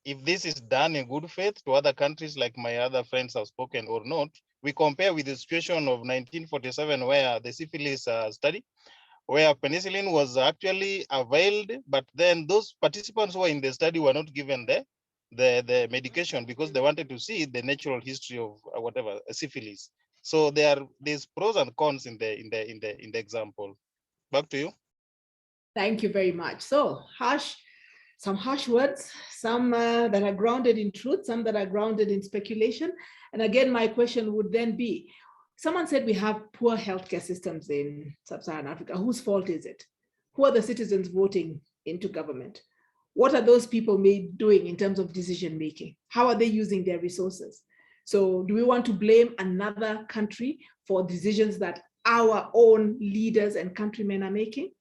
S12: if this is done in good faith to other countries like my other friends have spoken or not. We compare with the situation of 1947 where the syphilis study, where penicillin was actually availed, but then those participants who were in the study were not given the medication because they wanted to see the natural history of whatever syphilis. So there's pros and cons in the example. Back to you.
S2: Thank you very much. So some harsh words, some that are grounded in truth, some that are grounded in speculation. And again, my question would then be, someone said we have poor healthcare systems in sub-Saharan Africa. Whose fault is it? Who are the citizens voting into government? What are those people doing in terms of decision-making? How are they using their resources? So do we want to blame another country for decisions that our own leaders and countrymen are making?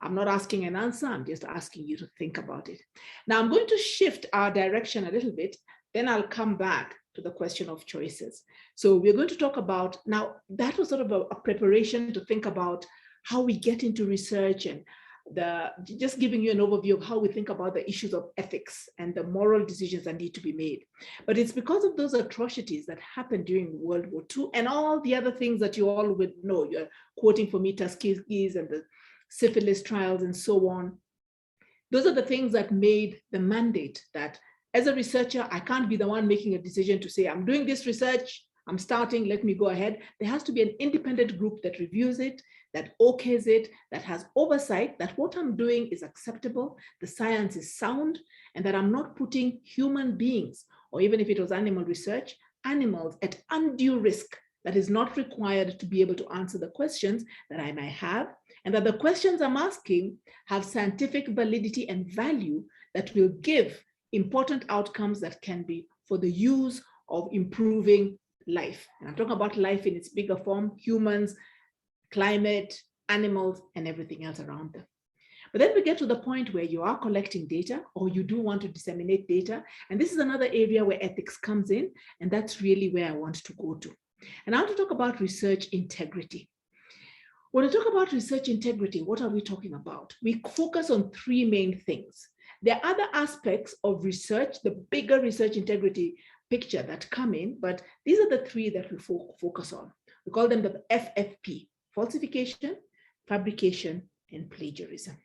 S2: I'm not asking an answer, I'm just asking you to think about it. Now I'm going to shift our direction a little bit, then I'll come back to the question of choices. So we're going to talk about, now that was sort of a preparation to think about how we get into research and just giving you an overview of how we think about the issues of ethics and the moral decisions that need to be made. But it's because of those atrocities that happened during World War II and all the other things that you all would know. You're quoting for me Tuskegee and the syphilis trials and so on. Those are the things that made the mandate that as a researcher, I can't be the one making a decision to say, I'm doing this research, I'm starting, let me go ahead. There has to be an independent group that reviews it, that okays it, that has oversight, that what I'm doing is acceptable, the science is sound, and that I'm not putting human beings, or even if it was animal research, animals at undue risk that is not required to be able to answer the questions that I might have, and that the questions I'm asking have scientific validity and value that will give important outcomes that can be for the use of improving life. And I'm talking about life in its bigger form, humans, climate, animals, and everything else around them. But then we get to the point where you are collecting data or you do want to disseminate data. And this is another area where ethics comes in. And that's really where I want to go to. And I want to talk about research integrity. When I talk about research integrity, what are we talking about? We focus on three main things. There are other aspects of research, the bigger research integrity picture that come in, but these are the three that we focus on. We call them the FFP, falsification, fabrication, and plagiarism.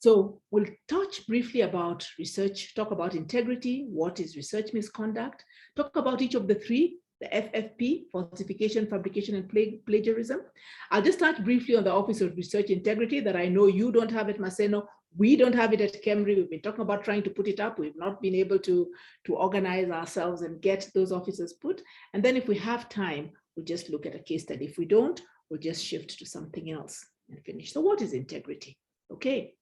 S2: So we'll touch briefly about research, talk about integrity, what is research misconduct, talk about each of the three, the FFP, falsification, fabrication, and plagiarism. I'll just touch briefly on the Office of Research Integrity that I know you don't have at Maseno. We don't have it at KEMRI. We've been talking about trying to put it up. We've not been able to organize ourselves and get those officers put. And then if we have time, we'll just look at a case study. If we don't, we'll just shift to something else and finish. So what is integrity? Okay.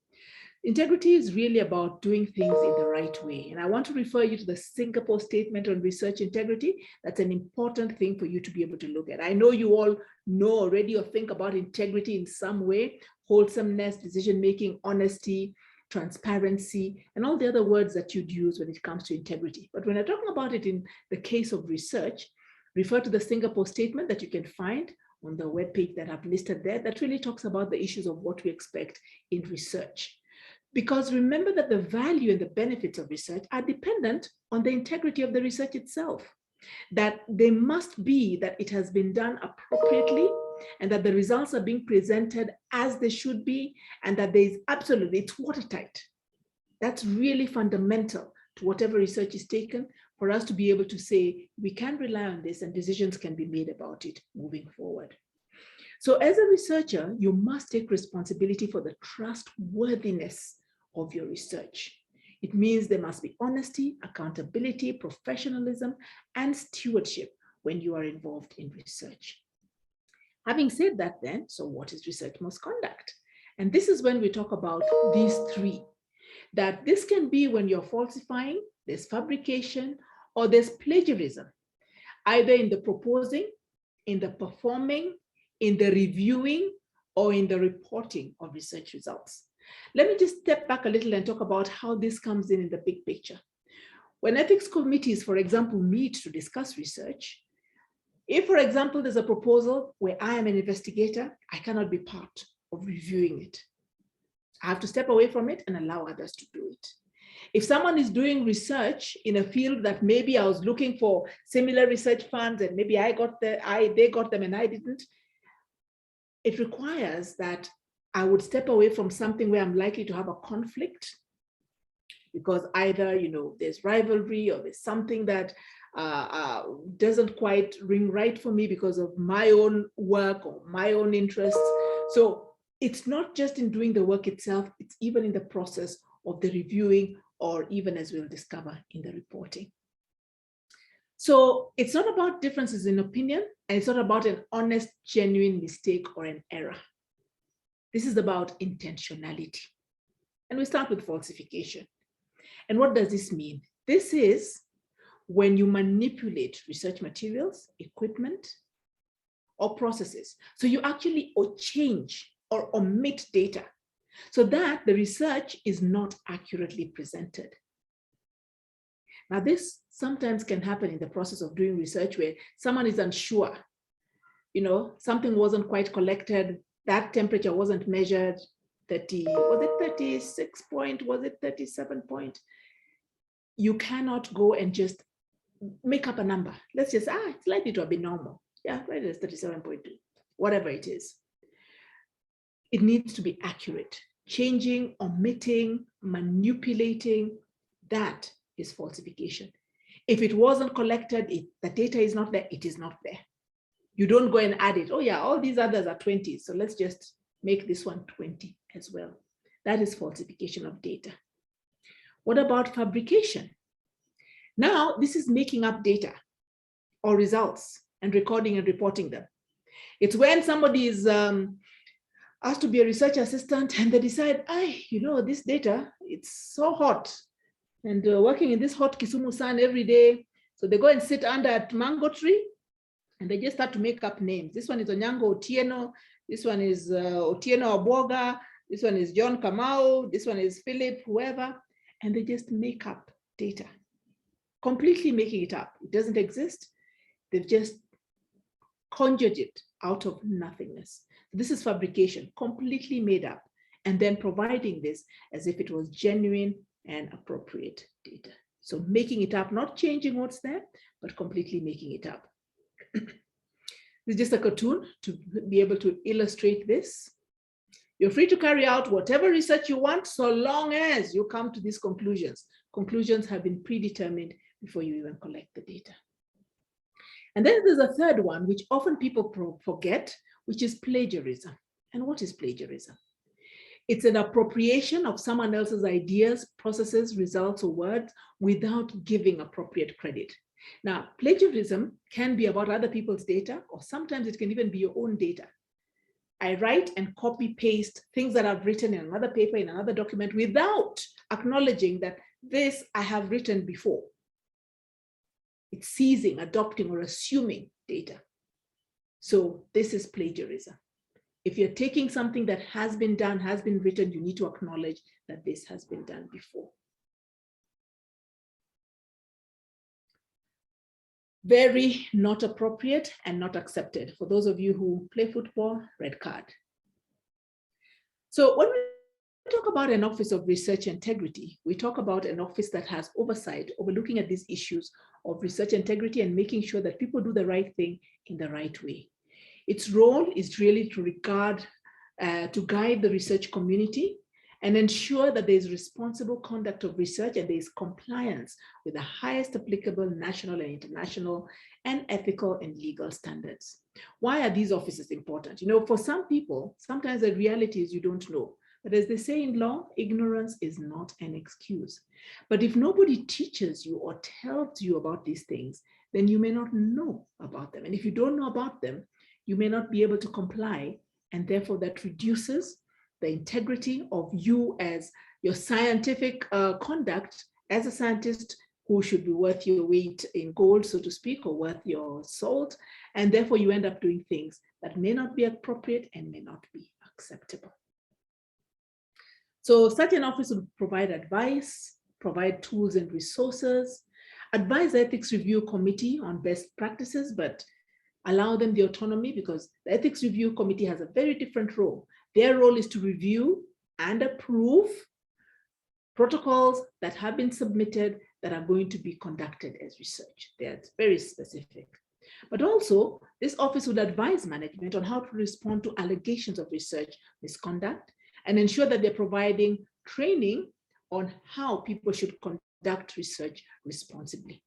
S2: Integrity is really about doing things in the right way. And I want to refer you to the Singapore Statement on Research Integrity. That's an important thing for you to be able to look at. I know you all know already or think about integrity in some way, wholesomeness, decision-making, honesty, transparency, and all the other words that you'd use when it comes to integrity. But when I'm talking about it in the case of research, refer to the Singapore Statement that you can find on the webpage that I've listed there that really talks about the issues of what we expect in research. Because remember that the value and the benefits of research are dependent on the integrity of the research itself. That they must be that it has been done appropriately and that the results are being presented as they should be, and that there is absolutely, it's watertight. That's really fundamental to whatever research is taken, for us to be able to say, we can rely on this and decisions can be made about it moving forward. So as a researcher, you must take responsibility for the trustworthiness of your research. It means there must be honesty, accountability, professionalism, and stewardship when you are involved in research. Having said that then, so what is research misconduct? And this is when we talk about these three, that this can be when you're falsifying, there's fabrication, or there's plagiarism, either in the proposing, in the performing, in the reviewing, or in the reporting of research results. Let me just step back a little and talk about how this comes in the big picture. When ethics committees, for example, meet to discuss research, if, for example, there's a proposal where I am an investigator, I cannot be part of reviewing it. I have to step away from it and allow others to do it. If someone is doing research in a field that maybe I was looking for similar research funds and maybe they got them and I didn't, it requires that I would step away from something where I'm likely to have a conflict, because either, there's rivalry or there's something that doesn't quite ring right for me because of my own work or my own interests. So it's not just in doing the work itself, it's even in the process of the reviewing, or even, as we'll discover, in the reporting. So it's not about differences in opinion, and it's not about an honest, genuine mistake or an error. This is about intentionality. And we start with falsification. And what does this mean? This is when you manipulate research materials, equipment, or processes. So you actually change or omit data so that the research is not accurately presented. Now, this sometimes can happen in the process of doing research where someone is unsure, something wasn't quite collected, that temperature wasn't measured, 30, was it 36 point, was it 37 point? You cannot go and just make up a number. Let's just, it's likely to have been normal. Yeah, right, it's 37.2, whatever it is. It needs to be accurate. Changing, omitting, manipulating, that is falsification. If it wasn't collected, the data is not there, it is not there. You don't go and add it. Oh yeah, all these others are 20, so let's just make this one 20 as well. That is falsification of data. What about fabrication? Now, this is making up data or results and recording and reporting them. It's when somebody is asked to be a research assistant and they decide, this data, it's so hot and working in this hot Kisumu sun every day. So they go and sit under a mango tree and they just start to make up names. This one is Onyango Otieno. This one is Otieno Aboga. This one is John Kamau. This one is Philip, whoever. And they just make up data, completely making it up. It doesn't exist. They've just conjured it out of nothingness. This is fabrication, completely made up, and then providing this as if it was genuine and appropriate data. So making it up, not changing what's there, but completely making it up. This is just a cartoon to be able to illustrate this. You're free to carry out whatever research you want, so long as you come to these conclusions. Conclusions have been predetermined before you even collect the data. And then there's a third one, which often people forget, which is plagiarism. And what is plagiarism? It's an appropriation of someone else's ideas, processes, results, or words without giving appropriate credit. Now, plagiarism can be about other people's data, or sometimes it can even be your own data. I write and copy paste things that I've written in another paper, in another document, without acknowledging that this I have written before. It's seizing, adopting, or assuming data. So this is plagiarism. If you're taking something that has been done, has been written, you need to acknowledge that this has been done before. Very not appropriate and not accepted. For those of you who play football, red card. So when we we talk about an Office of Research Integrity, we talk about an office that has oversight over looking at these issues of research integrity and making sure that people do the right thing in the right way. Its role is really to guide the research community and ensure that there is responsible conduct of research and there is compliance with the highest applicable national and international and ethical and legal standards. Why are these offices important? You know, for some people, sometimes the reality is you don't know. But as they say in law, ignorance is not an excuse. But if nobody teaches you or tells you about these things, then you may not know about them. And if you don't know about them, you may not be able to comply. And therefore that reduces the integrity of you as your scientific conduct as a scientist who should be worth your weight in gold, so to speak, or worth your salt. And therefore you end up doing things that may not be appropriate and may not be acceptable. So such an office will provide advice, provide tools and resources, advise the Ethics Review Committee on best practices, but allow them the autonomy because the Ethics Review Committee has a very different role. Their role is to review and approve protocols that have been submitted that are going to be conducted as research. They're very specific. But also, this office would advise management on how to respond to allegations of research misconduct and ensure that they're providing training on how people should conduct research responsibly.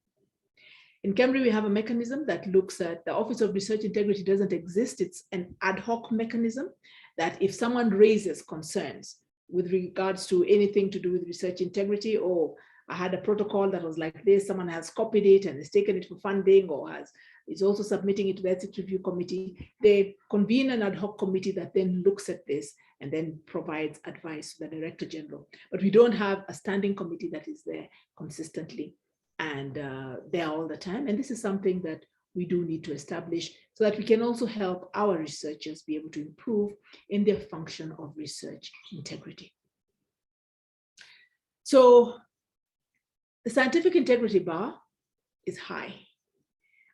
S2: In Kemri, we have a mechanism that looks at the Office of Research Integrity doesn't exist. It's an ad hoc mechanism that if someone raises concerns with regards to anything to do with research integrity, or I had a protocol that was like this, someone has copied it and has taken it for funding or is also submitting it to the Ethics Review Committee, they convene an ad hoc committee that then looks at this and then provides advice to the Director General. But we don't have a standing committee that is there consistently and there all the time. And this is something that we do need to establish so that we can also help our researchers be able to improve in their function of research integrity. So the scientific integrity bar is high.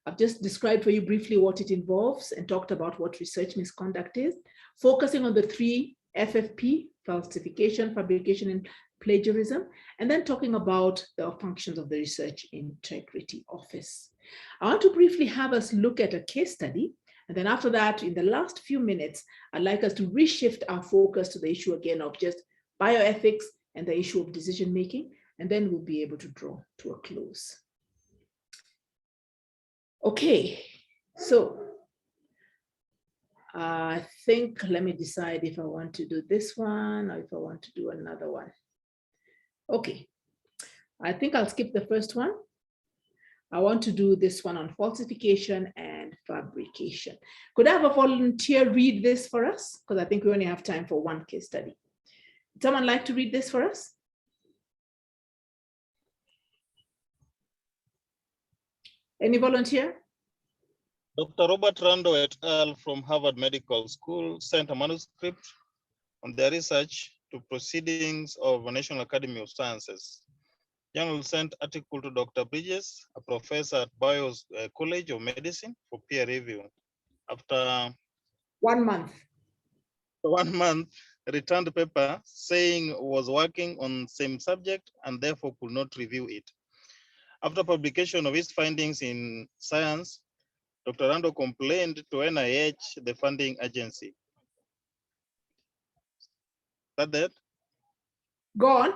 S2: I've just described for you briefly what it involves and talked about what research misconduct is, focusing on the 3 FFP, falsification, fabrication, and plagiarism, and then talking about the functions of the Research Integrity Office. I want to briefly have us look at a case study, and then after that, in the last few minutes, I'd like us to reshift our focus to the issue again of just bioethics and the issue of decision-making, and then we'll be able to draw to a close. Okay, so I think, let me decide if I want to do this one or if I want to do another one. Okay, I think I'll skip the first one. I want to do this one on falsification and fabrication. Could I have a volunteer read this for us? Because I think we only have time for one case study. Would someone like to read this for us? Any volunteer?
S12: Dr. Robert Rando et al. From Harvard Medical School sent a manuscript on their research to Proceedings of the National Academy of Sciences. Journal sent article to Dr. Bridges, a professor at Bio's College of Medicine, for peer review. After
S2: 1 month.
S12: 1 month, returned the paper saying was working on same subject and therefore could not review it. After publication of his findings in Science, Dr. Rando complained to NIH, the funding agency. Is that it?
S2: Go on.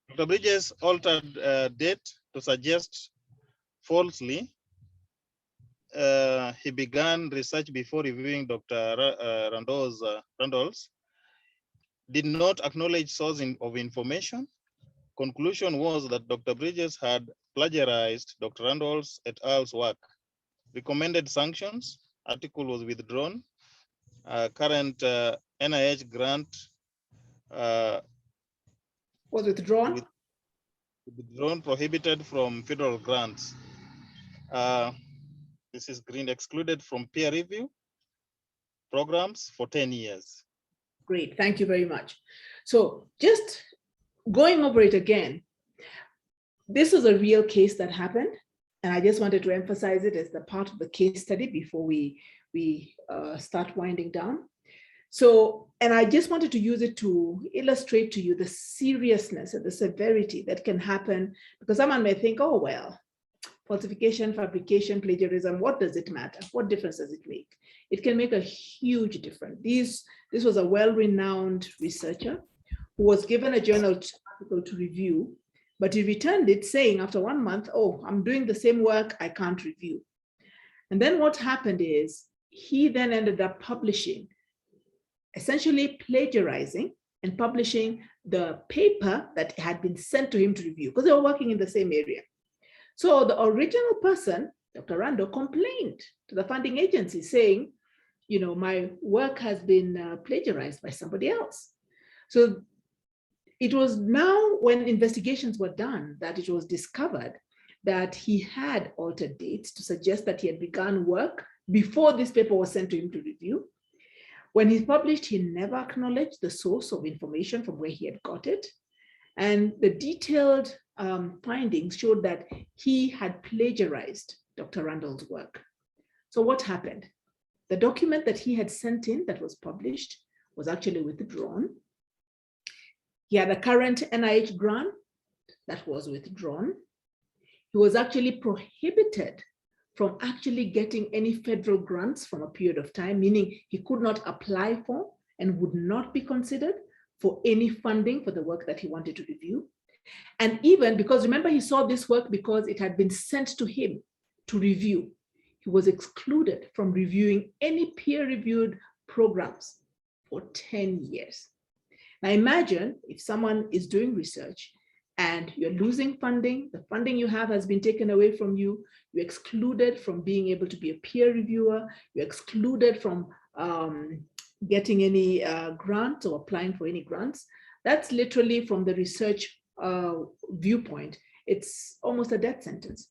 S12: Dr. Bridges altered date to suggest falsely he began research before reviewing Dr. Randall's, did not acknowledge source of information. Conclusion was that Dr. Bridges had plagiarized Dr. Randall's et al.'s work. Recommended sanctions, article was withdrawn. Current NIH grant
S2: was withdrawn?
S12: Withdrawn, prohibited from federal grants. This is green, excluded from peer review programs for 10 years.
S2: Great, thank you very much. So just going over it again, this was a real case that happened. And I just wanted to emphasize it as the part of the case study before we start winding down. So, and I just wanted to use it to illustrate to you the seriousness and the severity that can happen, because someone may think, oh, well, falsification, fabrication, plagiarism, what does it matter? What difference does it make? It can make a huge difference. This was a well-renowned researcher who was given a journal article to review, but he returned it saying after 1 month, oh, I'm doing the same work, I can't review. And then what happened is he then ended up publishing, essentially plagiarizing and publishing the paper that had been sent to him to review, because they were working in the same area. So the original person, Dr. Rando, complained to the funding agency saying, you know, my work has been plagiarized by somebody else. So it was now when investigations were done that it was discovered that he had altered dates to suggest that he had begun work before this paper was sent to him to review. When he published, he never acknowledged the source of information from where he had got it. And the detailed findings showed that he had plagiarized Dr. Randall's work. So what happened? The document that he had sent in that was published was actually withdrawn. He had a current NIH grant that was withdrawn. He was actually prohibited from actually getting any federal grants from a period of time, meaning he could not apply for and would not be considered for any funding for the work that he wanted to review. And even because, remember, he saw this work because it had been sent to him to review. He was excluded from reviewing any peer-reviewed programs for 10 years. Now imagine if someone is doing research and you're losing funding, the funding you have has been taken away from you, you're excluded from being able to be a peer reviewer, you're excluded from getting any grants or applying for any grants. That's literally, from the research viewpoint, it's almost a death sentence.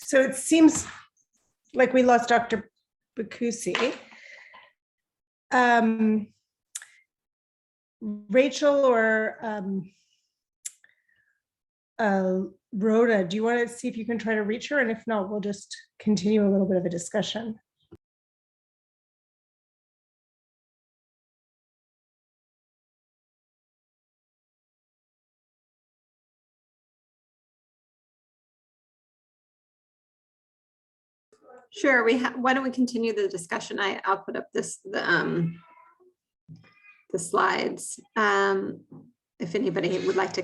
S17: So it seems like we lost Dr. Bakusi. Rachel or Rhoda, do you want to see if you can try to reach her? And if not, we'll just continue a little bit of a discussion.
S18: Sure. Why don't we continue the discussion? I'll put up the slides. If anybody would like to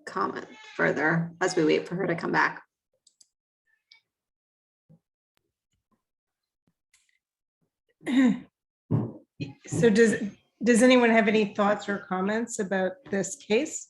S18: comment further as we wait for her to come back.
S17: So Does anyone have any thoughts or comments about this case?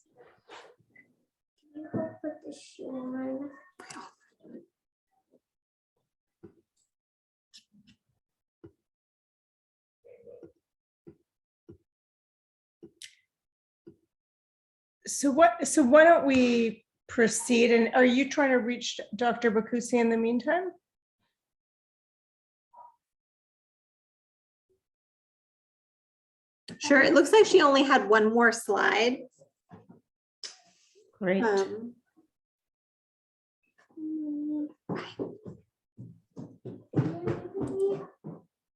S17: So why don't we proceed? And are you trying to reach Dr. Bakusi in the meantime?
S18: Sure, it looks like she only had one more slide.
S17: Great.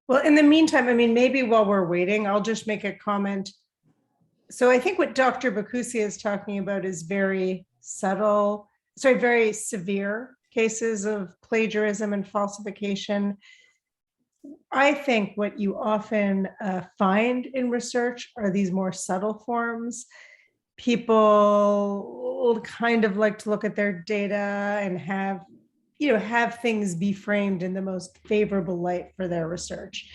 S17: Well, in the meantime, I mean, maybe while we're waiting, I'll just make a comment. So I think what Dr. Bakusi is talking about is very subtle, sorry, very severe cases of plagiarism and falsification. I think what you often find in research are these more subtle forms. People kind of like to look at their data and have things be framed in the most favorable light for their research.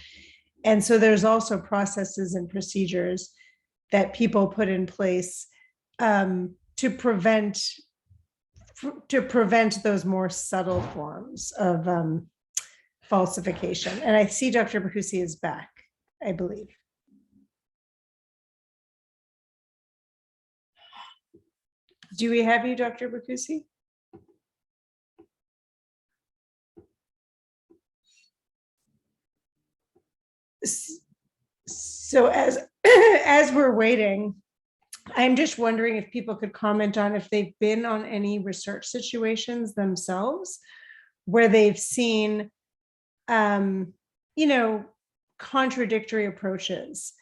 S17: And so there's also processes and procedures that people put in place to prevent those more subtle forms of falsification. And I see Dr. Bakusi is back, I believe. Do we have you, Dr. Bakusi? So as we're waiting, I'm just wondering if people could comment on if they've been on any research situations themselves where they've seen, contradictory approaches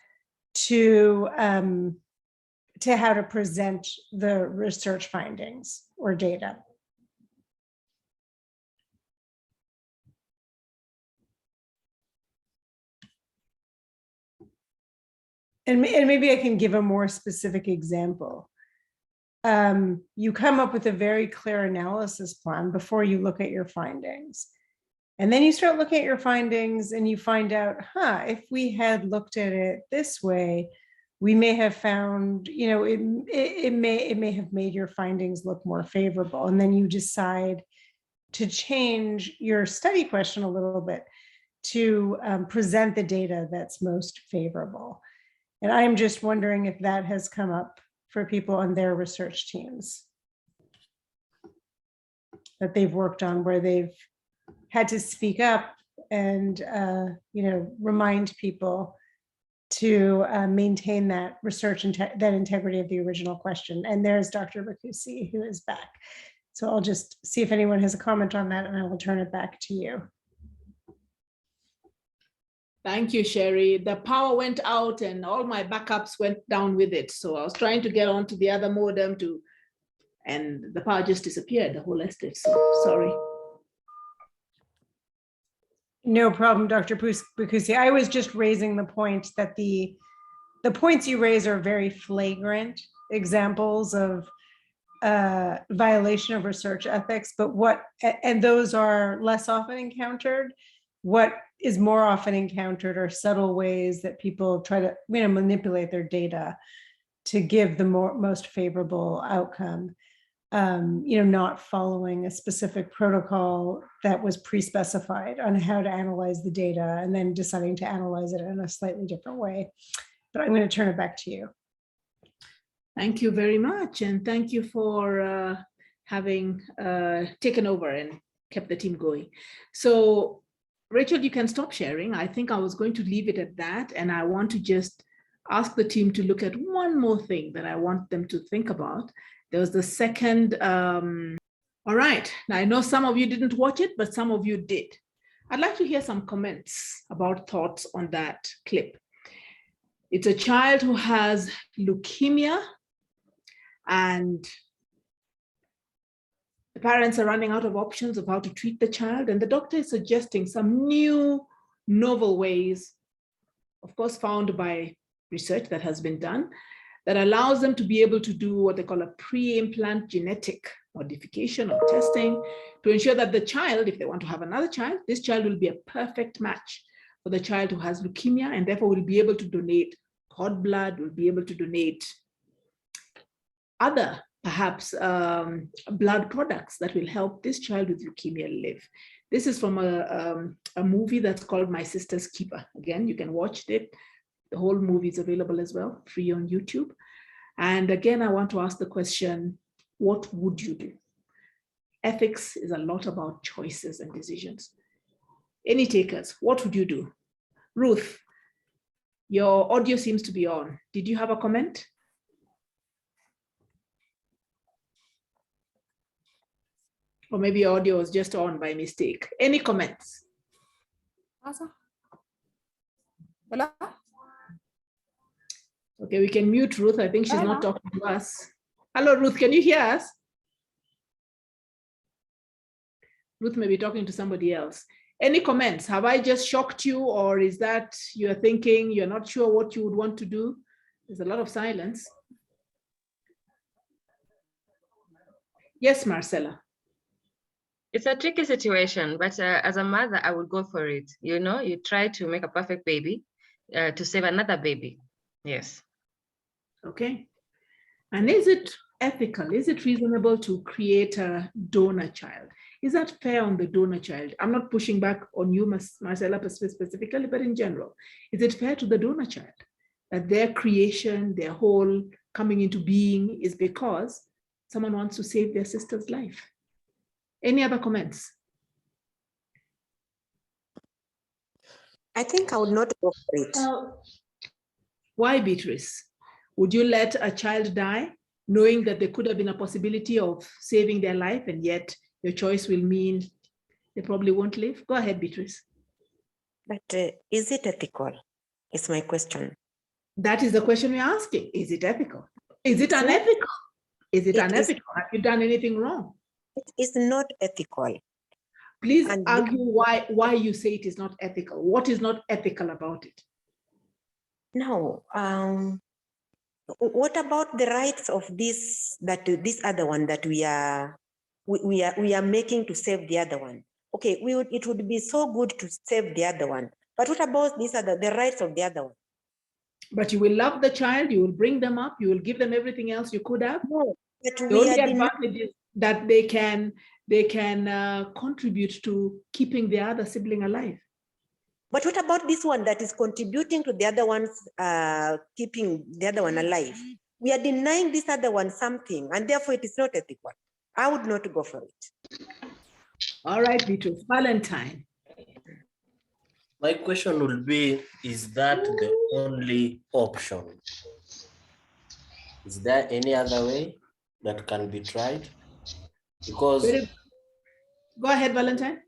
S17: to how to present the research findings or data. And maybe I can give a more specific example. You come up with a very clear analysis plan before you look at your findings. And then you start looking at your findings and you find out, if we had looked at it this way, we may have found, it may have made your findings look more favorable. And then you decide to change your study question a little bit to present the data that's most favorable. And I'm just wondering if that has come up for people on their research teams that they've worked on, where they've had to speak up and remind people to maintain that research and that integrity of the original question. And there's Dr. Bakusi, who is back. So I'll just see if anyone has a comment on that, and I will turn it back to you.
S2: Thank you, Sherry. The power went out and all my backups went down with it. So I was trying to get onto the other modem and the power just disappeared, the whole estate. So sorry.
S17: No problem, Dr. Bakusi. I was just raising the point that the points you raise are very flagrant examples of violation of research ethics, and those are less often encountered. What is more often encountered are subtle ways that people try to manipulate their data to give the most favorable outcome. Not following a specific protocol that was pre-specified on how to analyze the data and then deciding to analyze it in a slightly different way. But I'm going to turn it back to you.
S2: Thank you very much. And thank you for having taken over and kept the team going. So Rachel, you can stop sharing. I think I was going to leave it at that. And I want to just ask the team to look at one more thing that I want them to think about. There was the second, all right. Now I know some of you didn't watch it, but some of you did. I'd like to hear some comments about thoughts on that clip. It's a child who has leukemia and the parents are running out of options of how to treat the child, and the doctor is suggesting some new, novel ways, of course, found by research that has been done, that allows them to be able to do what they call a pre-implant genetic modification or testing to ensure that the child, if they want to have another child, this child will be a perfect match for the child who has leukemia and therefore will be able to donate cord blood, will be able to donate other, perhaps, blood products that will help this child with leukemia live. This is from a movie that's called My Sister's Keeper. Again, you can watch it. The whole movie is available as well, free on YouTube. And again, I want to ask the question, what would you do? Ethics is a lot about choices and decisions. Any takers, what would you do? Ruth, your audio seems to be on. Did you have a comment? Or maybe your audio was just on by mistake. Any comments? Okay, we can mute Ruth. I think she's not talking to us. Hello, Ruth, can you hear us? Ruth may be talking to somebody else. Any comments? Have I just shocked you, or is that you're thinking you're not sure what you would want to do? There's a lot of silence. Yes, Marcella.
S16: It's a tricky situation, but as a mother, I would go for it. You know, you try to make a perfect baby to save another baby. Yes.
S2: Okay. And is it ethical? Is it reasonable to create a donor child? Is that fair on the donor child? I'm not pushing back on you, Marcella, specifically, but in general, is it fair to the donor child that their creation, their whole coming into being is because someone wants to save their sister's life? Any other comments?
S13: I think I would not go for it.
S2: Why, Beatrice? Would you let a child die knowing that there could have been a possibility of saving their life, and yet your choice will mean they probably won't live? Go ahead, Beatrice.
S13: But is it ethical? Is my question.
S2: That is the question we're asking. Is it ethical? Is it unethical? Is it unethical? Have you done anything wrong?
S13: It is not ethical.
S2: Please argue why you say it is not ethical. What is not ethical about it?
S13: No. What about the rights of this other one that we are making to save the other one? Okay, it would be so good to save the other one, but what about the rights of the other one?
S2: But you will love the child, you will bring them up, you will give them everything else you could have.
S13: No, but
S2: the only advantage is that they can contribute to keeping the other sibling alive.
S13: But what about this one that is contributing to the other one's keeping the other one alive? We are denying this other one something, and therefore it is not ethical. I would not go for it.
S2: All right, Beatrice. Valentine.
S7: My question would be, is that the only option? Is there any other way that can be tried? Because
S2: go ahead, Valentine.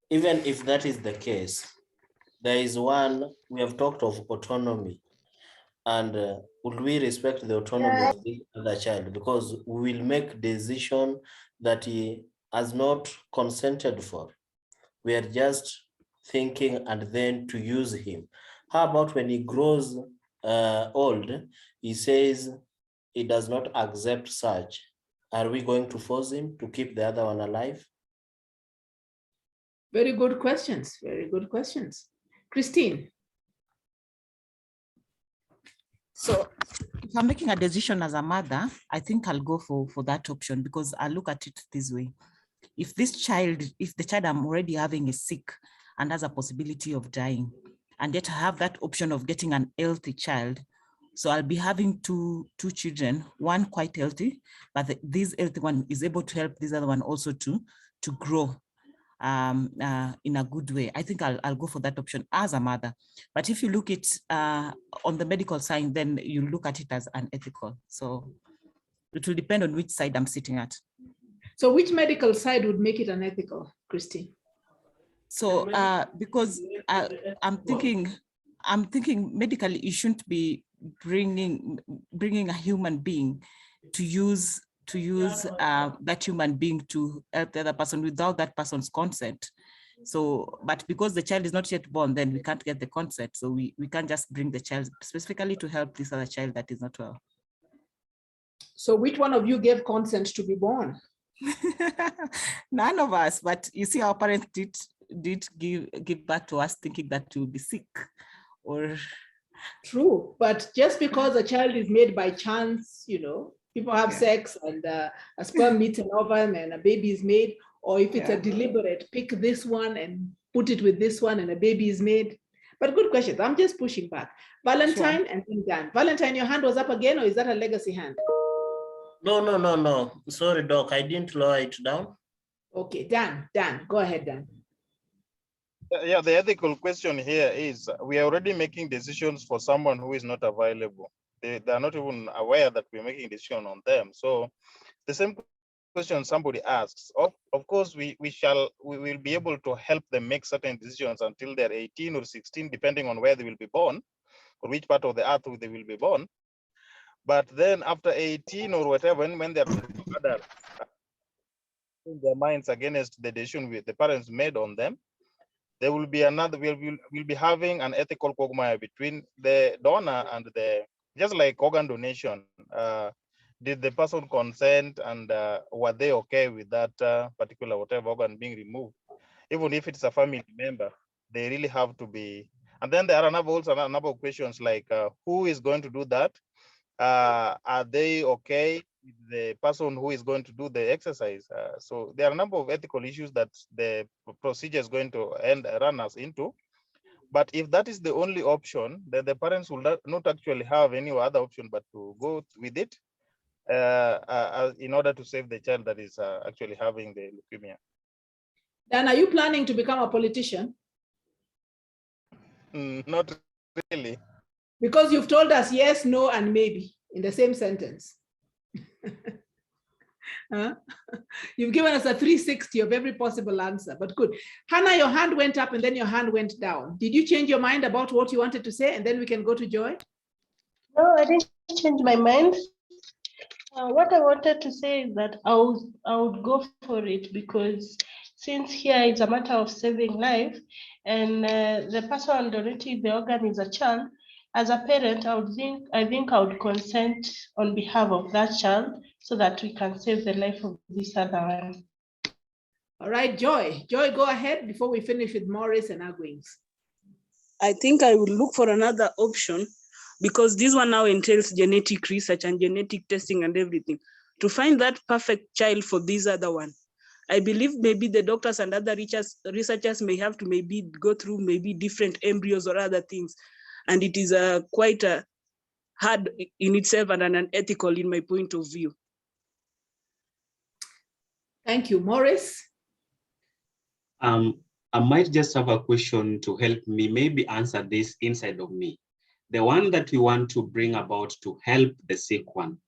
S7: Even if that is the case, there is one, we have talked of autonomy, and would we respect the autonomy of the other child? Because we will make decision that he has not consented for. We are just thinking and then to use him. How about when he grows old, he says he does not accept such? Are we going to force him to keep the other one alive?
S2: Very good questions. Very good questions. Christine.
S8: So if I'm making a decision as a mother, I think I'll go for that option, because I look at it this way. If the child I'm already having is sick and has a possibility of dying, and yet I have that option of getting an healthy child, so I'll be having two children, one quite healthy, but this healthy one is able to help this other one also to grow in a good way. I think I'll go for that option as a mother. But if you look at on the medical side, then you look at it as unethical. So it will depend on which side I'm sitting at.
S2: So which medical side would make it unethical, Christine?
S8: So because I'm thinking medically, you shouldn't be bringing a human being to use that human being to help the other person without that person's consent. So, but because the child is not yet born, then we can't get the consent. So we can't just bring the child specifically to help this other child that is not well.
S2: So which one of you gave consent to be born?
S8: None of us, but you see, our parents did give back to us thinking that we will be sick, or
S2: True, but just because a child is made by chance, people have sex and a sperm meets an ovum and a baby is made, or if it's a deliberate, pick this one and put it with this one and a baby is made. But good questions. I'm just pushing back. Valentine and then Dan. Valentine, your hand was up again, or is that a legacy hand?
S7: No. Sorry, Doc, I didn't lower it down.
S2: Okay, Dan, go ahead, Dan.
S12: Yeah, the ethical question here is we are already making decisions for someone who is not available. They are not even aware that we're making a decision on them. So the same question somebody asks, of course, we will be able to help them make certain decisions until they're 18 or 16, depending on where they will be born or which part of the earth they will be born. But then after 18 or whatever, when they're adults, in their minds against the decision the parents made on them, there will be another, we'll be having an ethical quagmire between the donor and just like organ donation. Did the person consent, and were they okay with that particular whatever organ being removed? Even if it's a family member, they really have to be. And then there are also a number of questions like who is going to do that? Are they okay with the person who is going to do the exercise? So there are a number of ethical issues that the procedure is going to run us into. But if that is the only option, then the parents will not actually have any other option but to go with it in order to save the child that is actually having the leukemia.
S2: Dan, are you planning to become a politician?
S12: Not really.
S2: Because you've told us yes, no, and maybe in the same sentence. You've given us a 360 of every possible answer, but good. Hannah, your hand went up and then your hand went down. Did you change your mind about what you wanted to say? And then we can go to Joy.
S10: No, I didn't change my mind. What I wanted to say is that I would go for it, because since here it's a matter of saving life, and the person donating the organ is a child, as a parent, I think I would consent on behalf of that child so that we can save the life of this other one.
S2: All right, Joy. Joy, go ahead before we finish with Morris and Agwings.
S4: I think I would look for another option, because this one now entails genetic research and genetic testing and everything to find that perfect child for this other one. I believe maybe the doctors and other researchers may have to maybe go through maybe different embryos or other things. And it is quite hard in itself and unethical in my point of view.
S2: Thank you. Morris?
S9: I might just have a question to help me maybe answer this inside of me. The one that we want to bring about to help the sick one,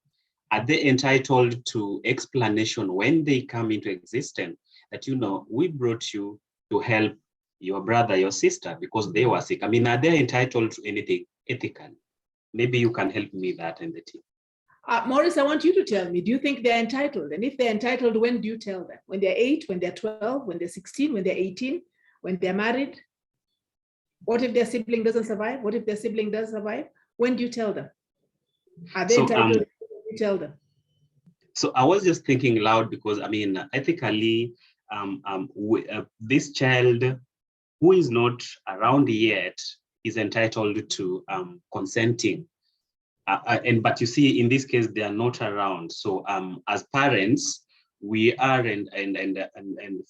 S9: are they entitled to explanation when they come into existence that, we brought you to help your brother, your sister, because they were sick? I mean, are they entitled to anything ethical? Maybe you can help me that in the team.
S2: Morris, I want you to tell me, do you think they're entitled? And if they're entitled, when do you tell them? When they're 8, when they're 12, when they're 16, when they're 18, when they're married? What if their sibling doesn't survive? What if their sibling does survive? When do you tell them? Are they entitled? When do you tell them?
S9: So I was just thinking loud because, I mean, ethically, this child who is not around yet is entitled to consenting. But you see, in this case, they are not around. So as parents, we are, and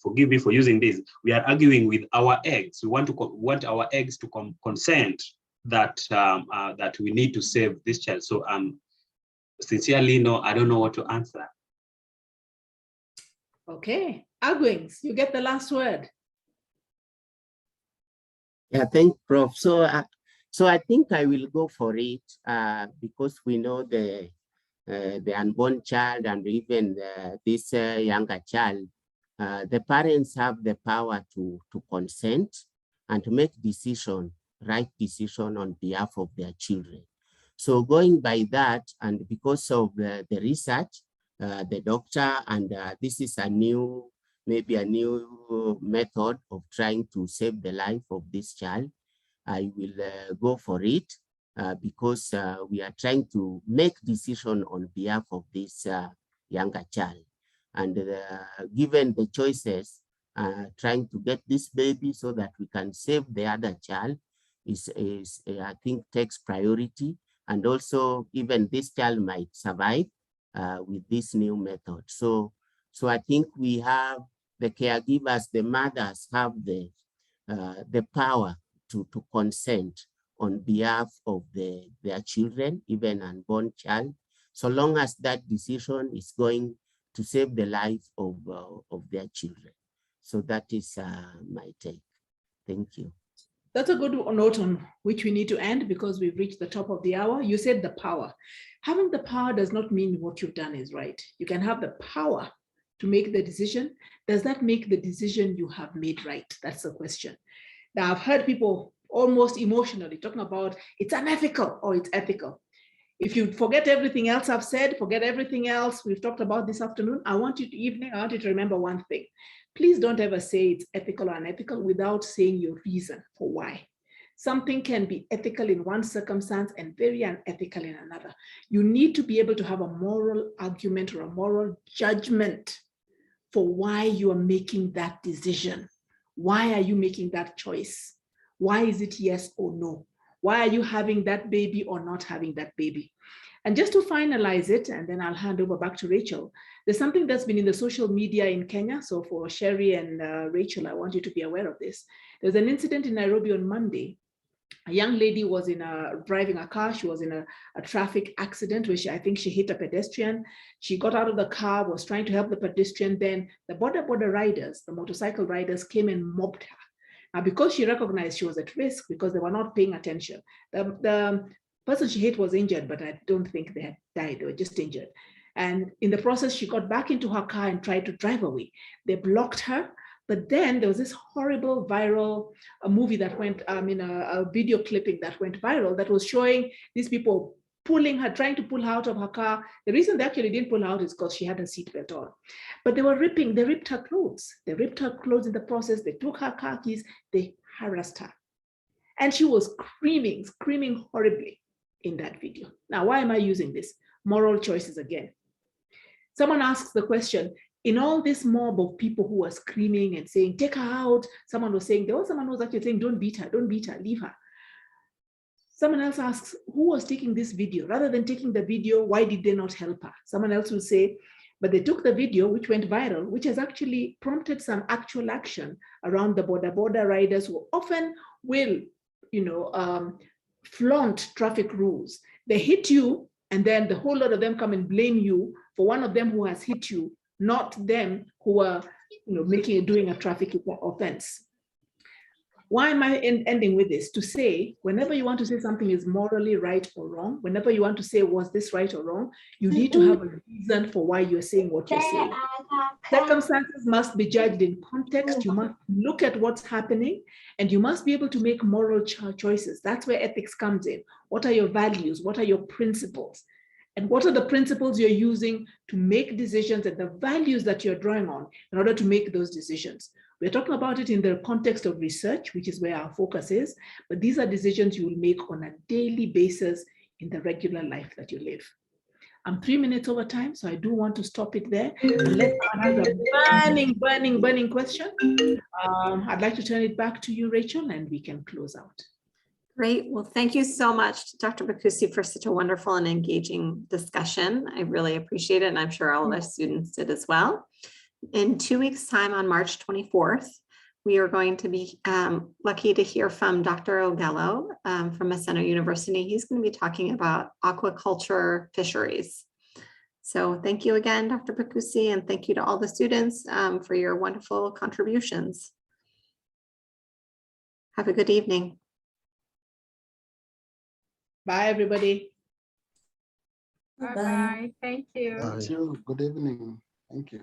S9: forgive me for using this, we are arguing with our eggs. We want our eggs to consent that that we need to save this child. So sincerely, no, I don't know what to answer.
S2: Okay, Agwings, you get the last word.
S15: Yeah, thank you, Prof. So I think I will go for it because we know the unborn child and even this younger child, the parents have the power to consent and to make right decision on behalf of their children. So going by that, and because of the research, the doctor, and this is maybe a new method of trying to save the life of this child, I will go for it because we are trying to make decision on behalf of this younger child. And given the choices, trying to get this baby so that we can save the other child I think takes priority, and also even this child might survive with this new method. So I think we have the caregivers, the mothers have the power to consent on behalf of their children, even unborn child, so long as that decision is going to save the life of their children. So that is my take. Thank you.
S2: That's a good note on which we need to end, because we've reached the top of the hour. You said the power. Having the power does not mean what you've done is right. You can have the power to make the decision. Does that make the decision you have made right? That's the question. Now, I've heard people almost emotionally talking about it's unethical or it's ethical. If you forget everything else I've said, forget everything else we've talked about this afternoon, I want you to remember one thing. Please don't ever say it's ethical or unethical without saying your reason for why. Something can be ethical in one circumstance and very unethical in another. You need to be able to have a moral argument or a moral judgment for why you are making that decision. Why are you making that choice? Why is it yes or no? Why are you having that baby or not having that baby? And just to finalize it, and then I'll hand over back to Rachel, there's something that's been in the social media in Kenya. So for Sherry and Rachel, I want you to be aware of this. There's an incident in Nairobi on Monday. A young lady was driving a car. She was in a traffic accident where I think she hit a pedestrian. She got out of the car, was trying to help the pedestrian. Then the border riders, the motorcycle riders, came and mobbed her. Now, because she recognized she was at risk, because they were not paying attention, the person she hit was injured, but I don't think they had died. They were just injured. And in the process, she got back into her car and tried to drive away. They blocked her. But then there was this horrible viral movie that went, a video clipping that went viral that was showing these people pulling her, trying to pull her out of her car. The reason they actually didn't pull her out is because she had a seatbelt on. But they ripped her clothes. They ripped her clothes in the process. They took her car keys, they harassed her. And she was screaming horribly in that video. Now, why am I using this? Moral choices again. Someone asks the question, in all this mob of people who were screaming and saying, take her out, someone was actually saying, don't beat her, leave her. Someone else asks, who was taking this video? Rather than taking the video, why did they not help her? Someone else will say, but they took the video, which went viral, which has actually prompted some actual action around the border riders who often will, flaunt traffic rules. They hit you, and then the whole lot of them come and blame you for one of them who has hit you, not them who are doing a traffic offense. Why am I ending with this? To say, whenever you want to say something is morally right or wrong, whenever you want to say, was this right or wrong, you need to have a reason for why you're saying what you're saying. Circumstances must be judged in context. You must look at what's happening, and you must be able to make moral choices. That's where ethics comes in. What are your values? What are your principles? And what are the principles you're using to make decisions, and the values that you're drawing on in order to make those decisions? We're talking about it in the context of research, which is where our focus is, but these are decisions you will make on a daily basis in the regular life that you live. I'm 3 minutes over time, so I do want to stop it there. Unless someone has a burning question, I'd like to turn it back to you, Rachel, and we can close out.
S18: Great. Well, thank you so much, Dr. Bakusi, for such a wonderful and engaging discussion. I really appreciate it, and I'm sure all of our students did as well. In 2 weeks' time, on March 24th, we are going to be lucky to hear from Dr. Ogello from Maseno University. He's going to be talking about aquaculture fisheries. So thank you again, Dr. Bakusi, and thank you to all the students for your wonderful contributions. Have a good evening.
S2: Bye, everybody.
S6: Bye-bye. Thank you.
S11: Good evening. Thank you.